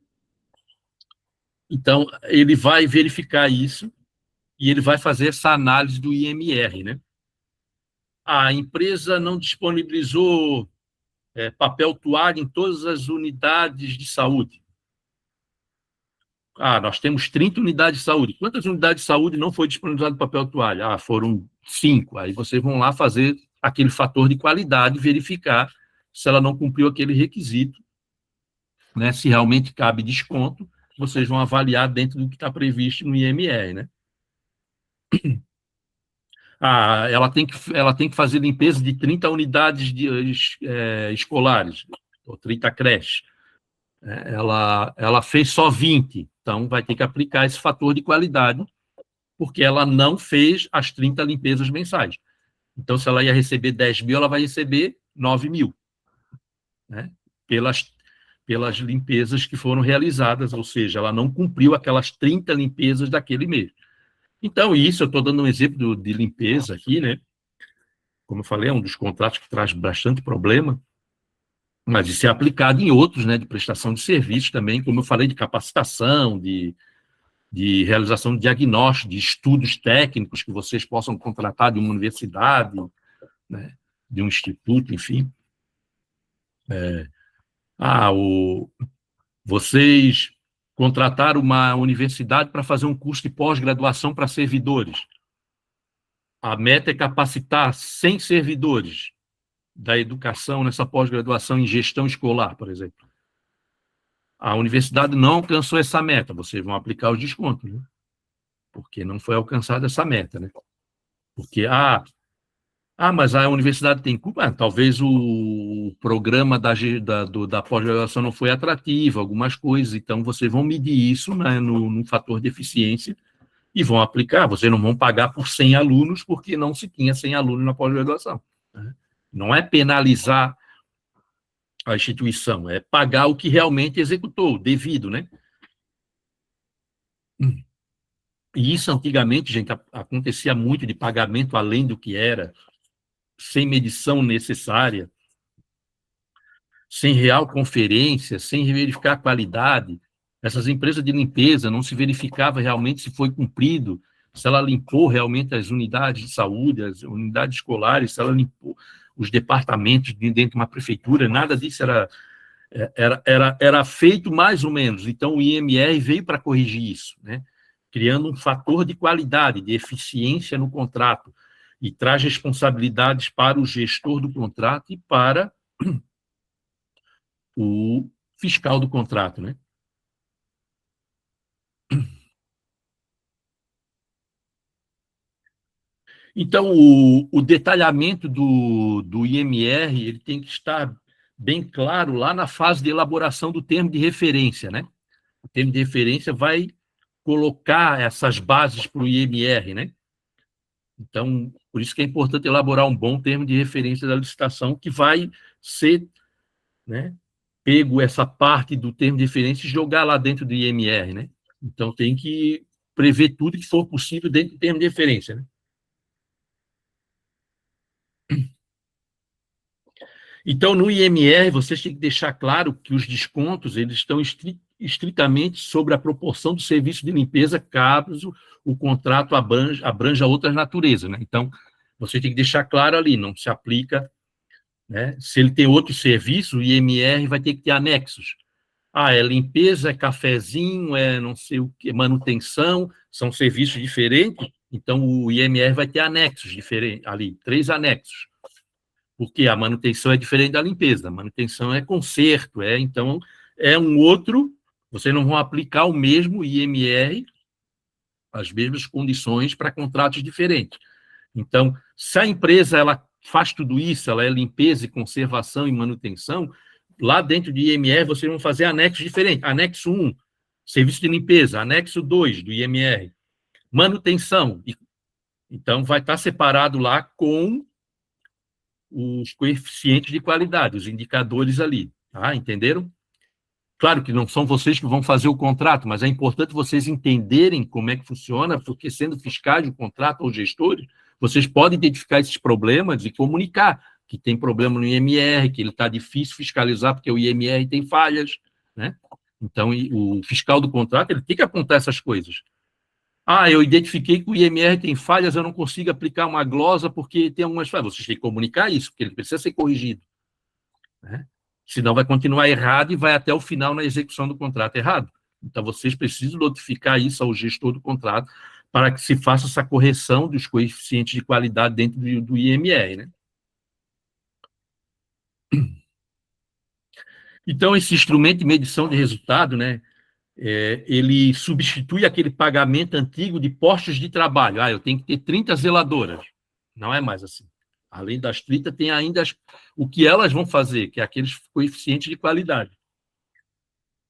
Então, ele vai verificar isso e ele vai fazer essa análise do IMR, né? A empresa não disponibilizou papel toalha em todas as unidades de saúde. Nós temos 30 unidades de saúde. Quantas unidades de saúde não foi disponibilizado papel toalha? Foram 5. Aí vocês vão lá fazer aquele fator de qualidade, verificar se ela não cumpriu aquele requisito, né? Se realmente cabe desconto, vocês vão avaliar dentro do que está previsto no IMR, né? Ela tem que fazer limpeza de 30 unidades escolares, ou 30 creches. Ela fez só 20, então vai ter que aplicar esse fator de qualidade, porque ela não fez as 30 limpezas mensais. Então, se ela ia receber 10 mil, ela vai receber 9 mil, né? Pelas limpezas que foram realizadas, ou seja, ela não cumpriu aquelas 30 limpezas daquele mês. Então, isso, eu estou dando um exemplo de limpeza aqui, né? Como eu falei, é um dos contratos que traz bastante problema, mas isso é aplicado em outros, né, de prestação de serviços também, como eu falei, de capacitação, de realização de diagnóstico, de estudos técnicos que vocês possam contratar de uma universidade, né, de um instituto, enfim. Vocês contrataram uma universidade para fazer um curso de pós-graduação para servidores. A meta é capacitar 100 servidores da educação nessa pós-graduação em gestão escolar, por exemplo. A universidade não alcançou essa meta, vocês vão aplicar os descontos, né? Porque não foi alcançada essa meta, né? Porque, mas a universidade tem culpa? Talvez o programa da pós-graduação não foi atrativo, algumas coisas, então vocês vão medir isso, né, no fator de eficiência e vão aplicar. Vocês não vão pagar por 100 alunos porque não se tinha 100 alunos na pós-graduação, né? Não é penalizar a instituição, é pagar o que realmente executou, devido, né? E isso, antigamente, gente, acontecia muito de pagamento além do que era, sem medição necessária, sem real conferência, sem verificar a qualidade. Essas empresas de limpeza não se verificava realmente se foi cumprido, se ela limpou realmente as unidades de saúde, as unidades escolares, se ela limpou os departamentos dentro de uma prefeitura, nada disso era feito mais ou menos. Então, o IMR veio para corrigir isso, né? Criando um fator de qualidade, de eficiência no contrato, e traz responsabilidades para o gestor do contrato e para o fiscal do contrato, né? Então, o detalhamento do IMR ele tem que estar bem claro lá na fase de elaboração do termo de referência, né? O termo de referência vai colocar essas bases para o IMR, né? Então, por isso que é importante elaborar um bom termo de referência da licitação, que vai ser, né, pego essa parte do termo de referência e jogar lá dentro do IMR, né? Então, tem que prever tudo que for possível dentro do termo de referência, né? Então, no IMR, vocês têm que deixar claro que os descontos eles estão estritamente sobre a proporção do serviço de limpeza, caso o contrato abranja outras naturezas, né? Então, você tem que deixar claro ali, não se aplica, né? Se ele tem outro serviço, o IMR vai ter que ter anexos. Ah, é limpeza, é cafezinho, é não sei o que, manutenção, são serviços diferentes, então o IMR vai ter anexos diferentes ali, 3 anexos. Porque a manutenção é diferente da limpeza, a manutenção é conserto, então é um outro, vocês não vão aplicar o mesmo IMR, as mesmas condições para contratos diferentes. Então, se a empresa ela faz tudo isso, ela é limpeza e conservação e manutenção, lá dentro de IMR vocês vão fazer anexos diferentes. Anexo 1, serviço de limpeza. Anexo 2 do IMR, manutenção. Então, vai estar separado lá com os coeficientes de qualidade, os indicadores ali. Tá? Entenderam? Claro que não são vocês que vão fazer o contrato, mas é importante vocês entenderem como é que funciona, porque sendo fiscais do contrato ou gestores, vocês podem identificar esses problemas e comunicar que tem problema no IMR, que ele está difícil fiscalizar porque o IMR tem falhas, né? Então, o fiscal do contrato ele tem que apontar essas coisas. Ah, eu identifiquei que o IMR tem falhas, eu não consigo aplicar uma glosa porque tem algumas falhas. Vocês têm que comunicar isso, porque ele precisa ser corrigido, né? Senão vai continuar errado e vai até o final na execução do contrato errado. Então, vocês precisam notificar isso ao gestor do contrato para que se faça essa correção dos coeficientes de qualidade dentro do IMR, né? Então, esse instrumento de medição de resultado, né, ele substitui aquele pagamento antigo de postos de trabalho. Ah, eu tenho que ter 30 zeladoras. Não é mais assim. Além das 30, tem ainda o que elas vão fazer, que é aqueles coeficientes de qualidade,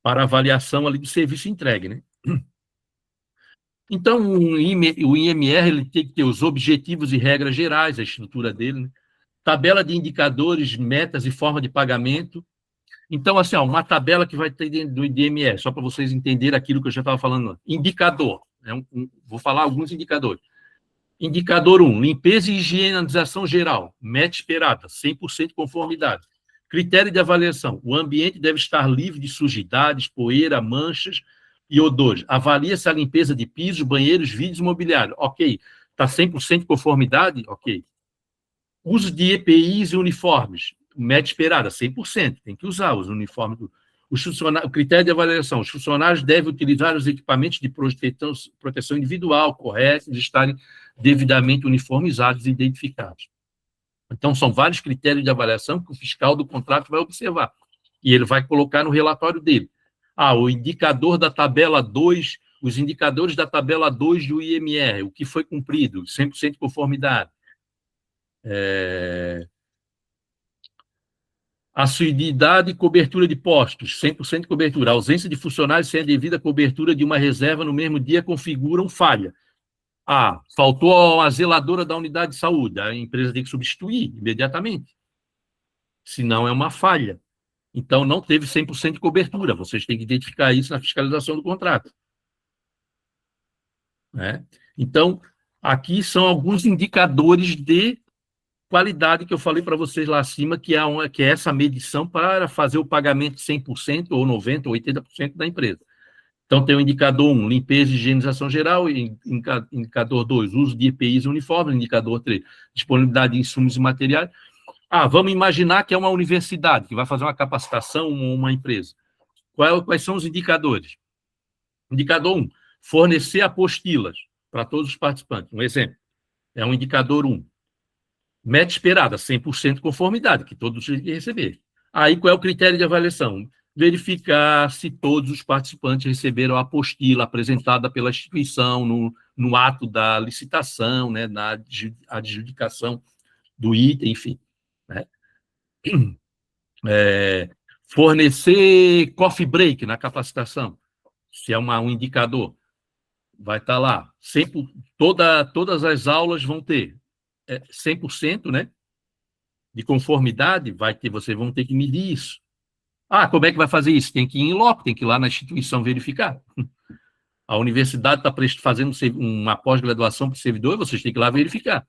para avaliação ali do serviço entregue, né? Então, o IMR ele tem que ter os objetivos e regras gerais, a estrutura dele, né? Tabela de indicadores, metas e forma de pagamento. Então, assim, uma tabela que vai ter dentro do IMR, só para vocês entenderem aquilo que eu já estava falando. Indicador. Vou falar alguns indicadores. Indicador 1, limpeza e higienização geral, meta esperada, 100% conformidade. Critério de avaliação, o ambiente deve estar livre de sujidades, poeira, manchas e odores. Avalia se a limpeza de pisos, banheiros, vidros e mobiliário. Ok. Está 100% conformidade? Ok. Uso de EPIs e uniformes, meta esperada, 100%. Tem que usar os uniformes. O critério de avaliação, os funcionários devem utilizar os equipamentos de proteção individual corretos e estarem devidamente uniformizados e identificados. Então, são vários critérios de avaliação que o fiscal do contrato vai observar. E ele vai colocar no relatório dele. O indicador da tabela 2, os indicadores da tabela 2 do IMR, o que foi cumprido, 100% de conformidade. Assiduidade e cobertura de postos, 100% de cobertura. A ausência de funcionários sem a devida cobertura de uma reserva no mesmo dia configuram falha. Faltou a zeladora da unidade de saúde. A empresa tem que substituir imediatamente. Senão é uma falha. Então, não teve 100% de cobertura. Vocês têm que identificar isso na fiscalização do contrato. Né? Então, aqui são alguns indicadores de qualidade que eu falei para vocês lá acima, que é essa medição para fazer o pagamento 100% ou 90% ou 80% da empresa. Então, tem o indicador 1, limpeza e higienização geral, indicador 2, uso de EPIs uniformes, indicador 3, disponibilidade de insumos e materiais. Vamos imaginar que é uma universidade que vai fazer uma capacitação, uma empresa. Quais são os indicadores? Indicador 1, fornecer apostilas para todos os participantes. Um exemplo, é um indicador 1. Meta esperada, 100% conformidade, que todos têm que receber. Aí, qual é o critério de avaliação? Verificar se todos os participantes receberam a apostila apresentada pela instituição no ato da licitação, né, na adjudicação do item, enfim. Né? Fornecer coffee break na capacitação, se é um indicador, vai estar lá. Sempre, todas as aulas vão ter 100%, né, de conformidade, vocês vão ter que medir isso. Como é que vai fazer isso? Tem que ir em loco, tem que ir lá na instituição verificar. A universidade está fazendo uma pós-graduação para o servidor, vocês têm que ir lá verificar.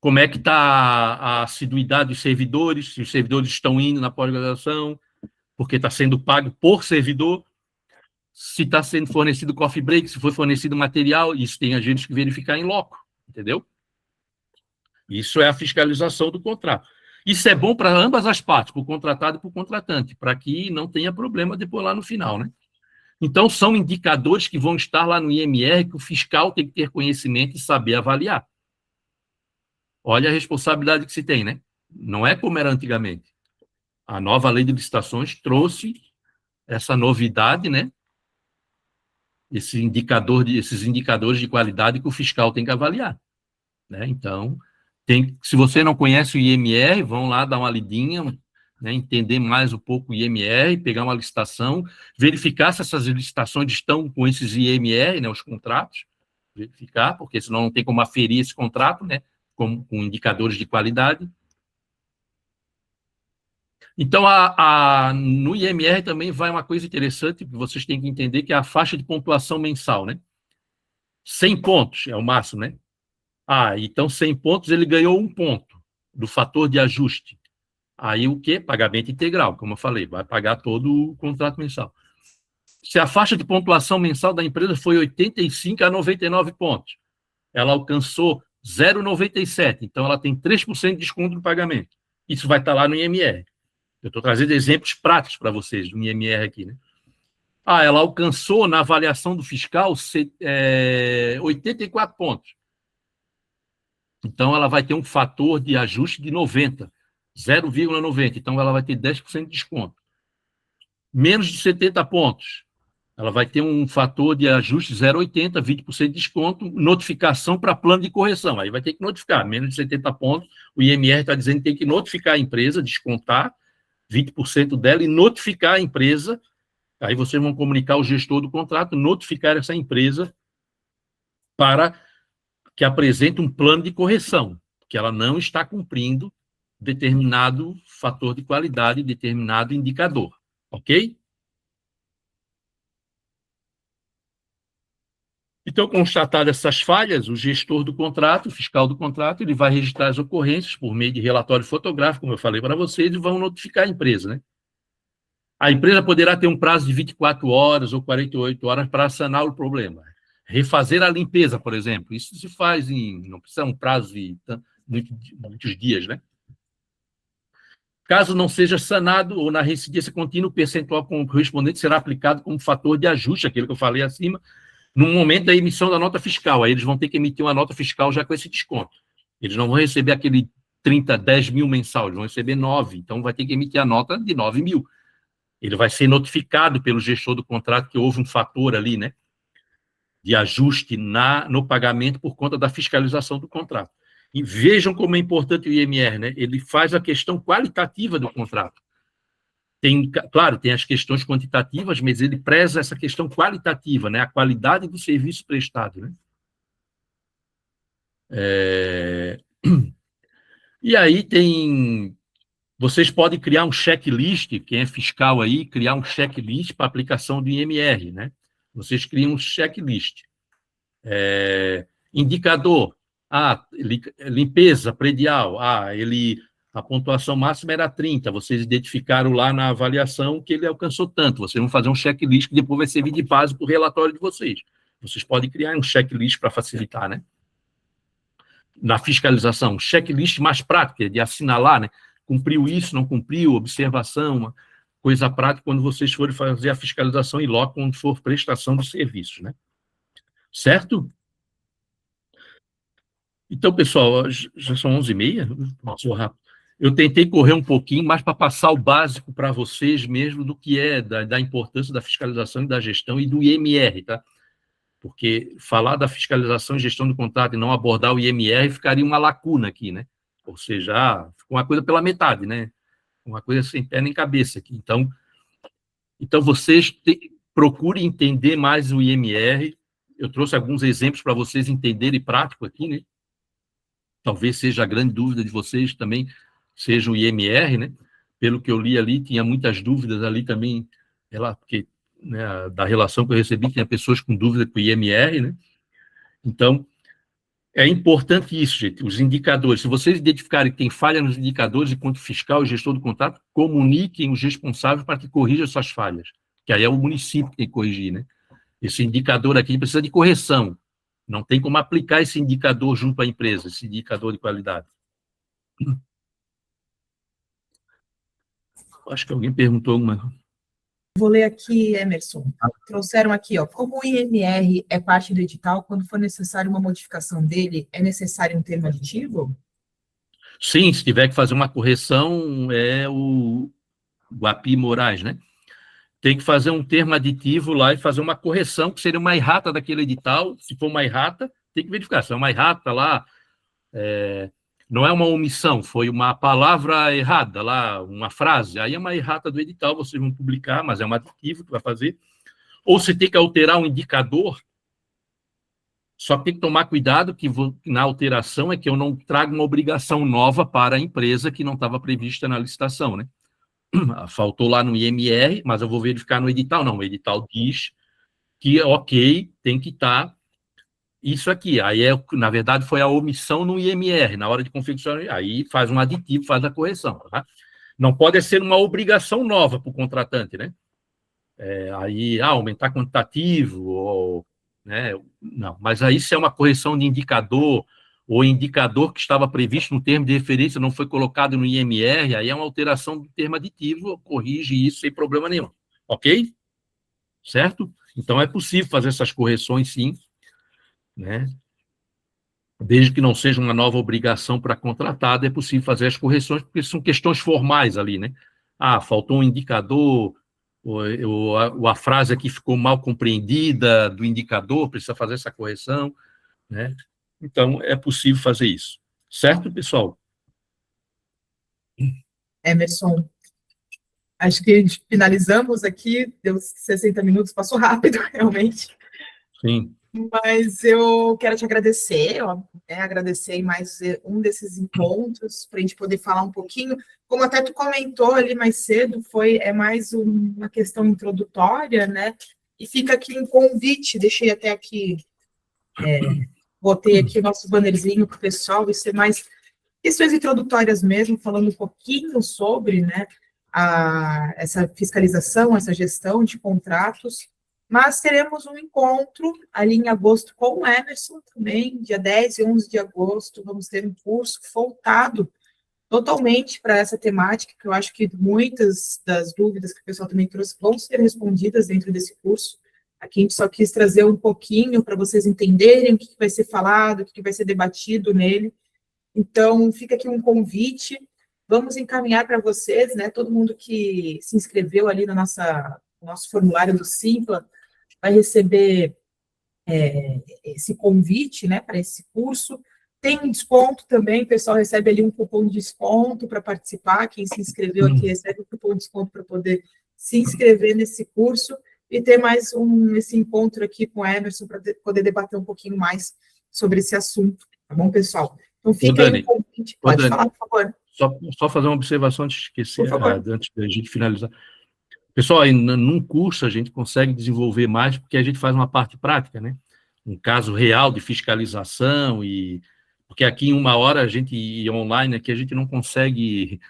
como é que está a assiduidade dos servidores, se os servidores estão indo na pós-graduação, porque está sendo pago por servidor, se está sendo fornecido coffee break, se foi fornecido material, isso tem a gente que verificar em loco, entendeu? Isso é a fiscalização do contrato. Isso é bom para ambas as partes, para o contratado e para o contratante, para que não tenha problema depois lá no final, né? Então, são indicadores que vão estar lá no IMR que o fiscal tem que ter conhecimento e saber avaliar. Olha a responsabilidade que se tem, né? Não é como era antigamente. A nova lei de licitações trouxe essa novidade, né? Esses indicadores de qualidade que o fiscal tem que avaliar, né? Então, se você não conhece o IMR, vão lá dar uma lidinha, né, entender mais um pouco o IMR, pegar uma licitação, verificar se essas licitações estão com esses IMR, né, os contratos, verificar, porque senão não tem como aferir esse contrato, né, com indicadores de qualidade. Então, no IMR também vai uma coisa interessante que vocês têm que entender, que é a faixa de pontuação mensal, né? 100 pontos é o máximo, né? Então 100 pontos ele ganhou 1 ponto do fator de ajuste. Aí o quê? Pagamento integral, como eu falei, vai pagar todo o contrato mensal. Se a faixa de pontuação mensal da empresa foi 85 a 99 pontos, ela alcançou 0,97, então ela tem 3% de desconto no pagamento. Isso vai estar lá no IMR. Eu estou trazendo exemplos práticos para vocês do IMR aqui, né? Ela alcançou na avaliação do fiscal 84 pontos. Então, ela vai ter um fator de ajuste de 90, 0,90. Então, ela vai ter 10% de desconto. Menos de 70 pontos, ela vai ter um fator de ajuste 0,80, 20% de desconto, notificação para plano de correção. Aí vai ter que notificar. Menos de 70 pontos, o IMR está dizendo que tem que notificar a empresa, descontar 20% dela e notificar a empresa. Aí vocês vão comunicar o gestor do contrato, notificar essa empresa para que apresente um plano de correção, que ela não está cumprindo determinado fator de qualidade, determinado indicador, ok? Então, constatadas essas falhas, o gestor do contrato, o fiscal do contrato, ele vai registrar as ocorrências por meio de relatório fotográfico, como eu falei para vocês, e vão notificar a empresa, né? A empresa poderá ter um prazo de 24 horas ou 48 horas para sanar o problema. Refazer a limpeza, por exemplo, isso se faz não precisa um prazo de muitos dias, né? Caso não seja sanado ou na reincidência contínua, o percentual correspondente será aplicado como fator de ajuste, aquilo que eu falei acima, no momento da emissão da nota fiscal. Aí eles vão ter que emitir uma nota fiscal já com esse desconto. Eles não vão receber aquele 10 mil mensal, eles vão receber 9, então vai ter que emitir a nota de 9 mil. Ele vai ser notificado pelo gestor do contrato que houve um fator ali, né, de ajuste no pagamento por conta da fiscalização do contrato. E vejam como é importante o IMR, né? Ele faz a questão qualitativa do contrato. Claro, tem as questões quantitativas, mas ele preza essa questão qualitativa, né? A qualidade do serviço prestado, né? E aí vocês podem criar um checklist, quem é fiscal aí, criar um checklist para aplicação do IMR, né? Vocês criam um checklist. Indicador, limpeza predial, a pontuação máxima era 30, vocês identificaram lá na avaliação que ele alcançou tanto, vocês vão fazer um checklist que depois vai servir de base para o relatório de vocês. Vocês podem criar um checklist para facilitar, né? Na fiscalização, checklist mais prática, de assinalar, né? Cumpriu isso, não cumpriu, observação, uma coisa prática quando vocês forem fazer a fiscalização em loco, quando for prestação de serviços, né? Certo? Então, pessoal, já são 11h30, passou rápido. Eu tentei correr um pouquinho, mais para passar o básico para vocês mesmo do que é da importância da fiscalização e da gestão e do IMR, tá? Porque falar da fiscalização e gestão do contrato e não abordar o IMR ficaria uma lacuna aqui, né? Ou seja, ficou uma coisa pela metade, né? Uma coisa sem pé nem cabeça aqui. Então vocês procurem entender mais o IMR. Eu trouxe alguns exemplos para vocês entenderem prático aqui, né? Talvez seja a grande dúvida de vocês também, seja o IMR, né? Pelo que eu li ali, tinha muitas dúvidas ali também, porque, né, da relação que eu recebi, tinha pessoas com dúvida com o IMR, né? Então, É importante isso, gente, os indicadores. Se vocês identificarem que tem falha nos indicadores de conta fiscal e gestor do contrato, comuniquem os responsáveis para que corrijam essas falhas, que aí é o município que tem que corrigir, né? Esse indicador aqui precisa de correção. Não tem como aplicar esse indicador junto à empresa, esse indicador de qualidade. Acho que alguém perguntou alguma. Vou ler aqui, Emerson. Trouxeram aqui, ó, como o IMR é parte do edital, quando for necessário uma modificação dele, é necessário um termo aditivo? Sim, se tiver que fazer uma correção, é o API Moraes, né? Tem que fazer um termo aditivo lá e fazer uma correção, que seria uma errata daquele edital. Se for uma errata, tem que verificar. Se é uma errata lá, não é uma omissão, foi uma palavra errada lá, uma frase. Aí é uma errata do edital, vocês vão publicar, mas é um aditivo que vai fazer. Ou se tem que alterar um indicador, só tem que tomar cuidado que na alteração é que eu não trago uma obrigação nova para a empresa que não estava prevista na licitação, né? Faltou lá no IMR, mas eu vou verificar no edital. Não, o edital diz que, ok, tem que estar isso aqui. Aí, na verdade, foi a omissão no IMR, na hora de confeccionar. Aí faz um aditivo, faz a correção. Tá? Não pode ser uma obrigação nova para o contratante, né? Aí, aumentar quantitativo, ou, né? Não, mas aí se é uma correção de indicador, ou indicador que estava previsto no termo de referência não foi colocado no IMR, aí é uma alteração do termo aditivo, corrige isso sem problema nenhum. Ok? Certo? Então é possível fazer essas correções, sim, né? Desde que não seja uma nova obrigação para contratado, é possível fazer as correções, porque são questões formais ali, né? Ah, faltou um indicador, ou a frase aqui ficou mal compreendida do indicador, precisa fazer essa correção, né? Então, é possível fazer isso. Certo, pessoal? Emerson, acho que finalizamos aqui, deu 60 minutos, passou rápido, realmente. Sim. Mas eu quero te agradecer, ó, agradecer em mais um desses encontros, para a gente poder falar um pouquinho. Como até tu comentou ali mais cedo, é mais uma questão introdutória, né? E fica aqui um convite, deixei até aqui, botei aqui o nosso bannerzinho para o pessoal, isso é mais questões introdutórias mesmo, falando um pouquinho sobre, né, essa fiscalização, essa gestão de contratos. Mas teremos um encontro ali em agosto com o Emerson também, dia 10 e 11 de agosto, vamos ter um curso voltado totalmente para essa temática, que eu acho que muitas das dúvidas que o pessoal também trouxe vão ser respondidas dentro desse curso. Aqui a gente só quis trazer um pouquinho para vocês entenderem o que vai ser falado, o que vai ser debatido nele. Então, fica aqui um convite, vamos encaminhar para vocês, né, todo mundo que se inscreveu ali no nosso formulário do Simpla, vai receber esse convite, né, para esse curso. Tem um desconto também, o pessoal recebe ali um cupom de desconto para participar, quem se inscreveu aqui recebe um cupom de desconto para poder se inscrever nesse curso e ter mais esse encontro aqui com o Emerson para poder debater um pouquinho mais sobre esse assunto, tá bom, pessoal? Então fica aí o convite, pode falar, por favor. Só fazer uma observação antes de esquecer, antes da gente finalizar. Pessoal, aí, num curso a gente consegue desenvolver mais porque a gente faz uma parte prática, né? Um caso real de fiscalização, porque aqui em uma hora a gente online aqui a gente não consegue,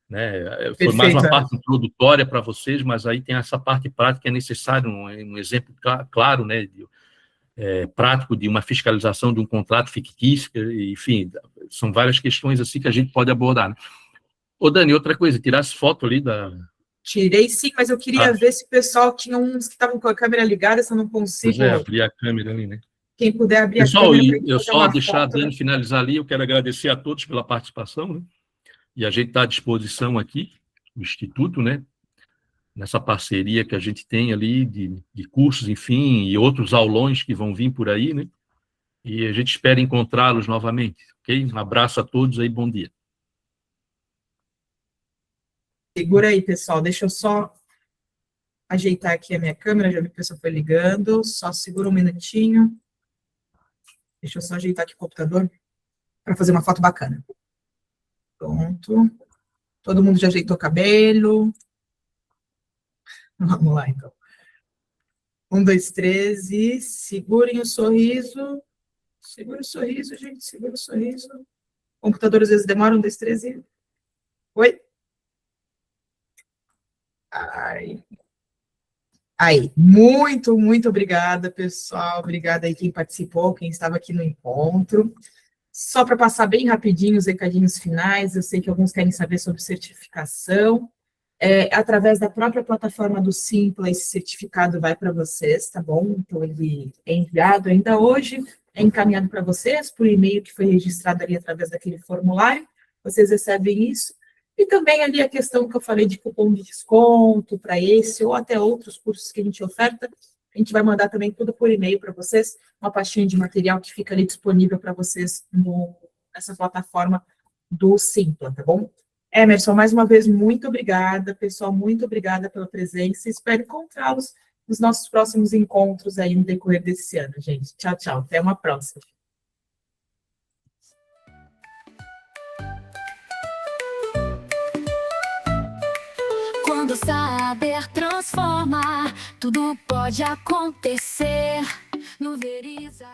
né? Foi mais uma parte introdutória para vocês, mas aí tem essa parte prática, é necessário um exemplo claro, né? Prático de uma fiscalização de um contrato fictício, enfim, são várias questões assim que a gente pode abordar, né? Ô, Dani, outra coisa, tirasse foto ali da... Tirei sim, mas eu queria ver se o pessoal tinha uns que estavam com a câmera ligada, se eu não consigo... Pois abrir a câmera ali, né? Quem puder abrir pessoal, a câmera... eu só deixar a Dani finalizar ali, eu quero agradecer a todos pela participação, né? E a gente está à disposição aqui, no Instituto, né? Nessa parceria que a gente tem ali de cursos, enfim, e outros aulões que vão vir por aí, né? E a gente espera encontrá-los novamente, ok? Um abraço a todos aí, bom dia. Segura aí, pessoal, deixa eu só ajeitar aqui a minha câmera, já vi que a pessoa foi ligando, só segura um minutinho. Deixa eu só ajeitar aqui o computador para fazer uma foto bacana. Pronto. Todo mundo já ajeitou o cabelo. Vamos lá, então. 1, 2, 3 e segurem o sorriso. Segura o sorriso, gente, segura o sorriso. O computador às vezes demora um, dois, três e... Oi? Ai. Aí, muito obrigada, pessoal. Obrigada aí quem participou, quem estava aqui no encontro. Só para passar bem rapidinho os recadinhos finais, eu sei que alguns querem saber sobre certificação. Através da própria plataforma do Simpla, esse certificado vai para vocês, tá bom? Então, ele é enviado ainda hoje, é encaminhado para vocês por e-mail que foi registrado ali através daquele formulário, vocês recebem isso. E também ali a questão que eu falei de cupom de desconto para esse ou até outros cursos que a gente oferta, a gente vai mandar também tudo por e-mail para vocês, uma pastinha de material que fica ali disponível para vocês nessa plataforma do Simpla, tá bom? Emerson, mais uma vez, muito obrigada, pessoal, muito obrigada pela presença. Espero encontrá-los nos nossos próximos encontros aí no decorrer desse ano, gente. Tchau, tchau. Até uma próxima. Quando saber transformar, tudo pode acontecer no Veriza.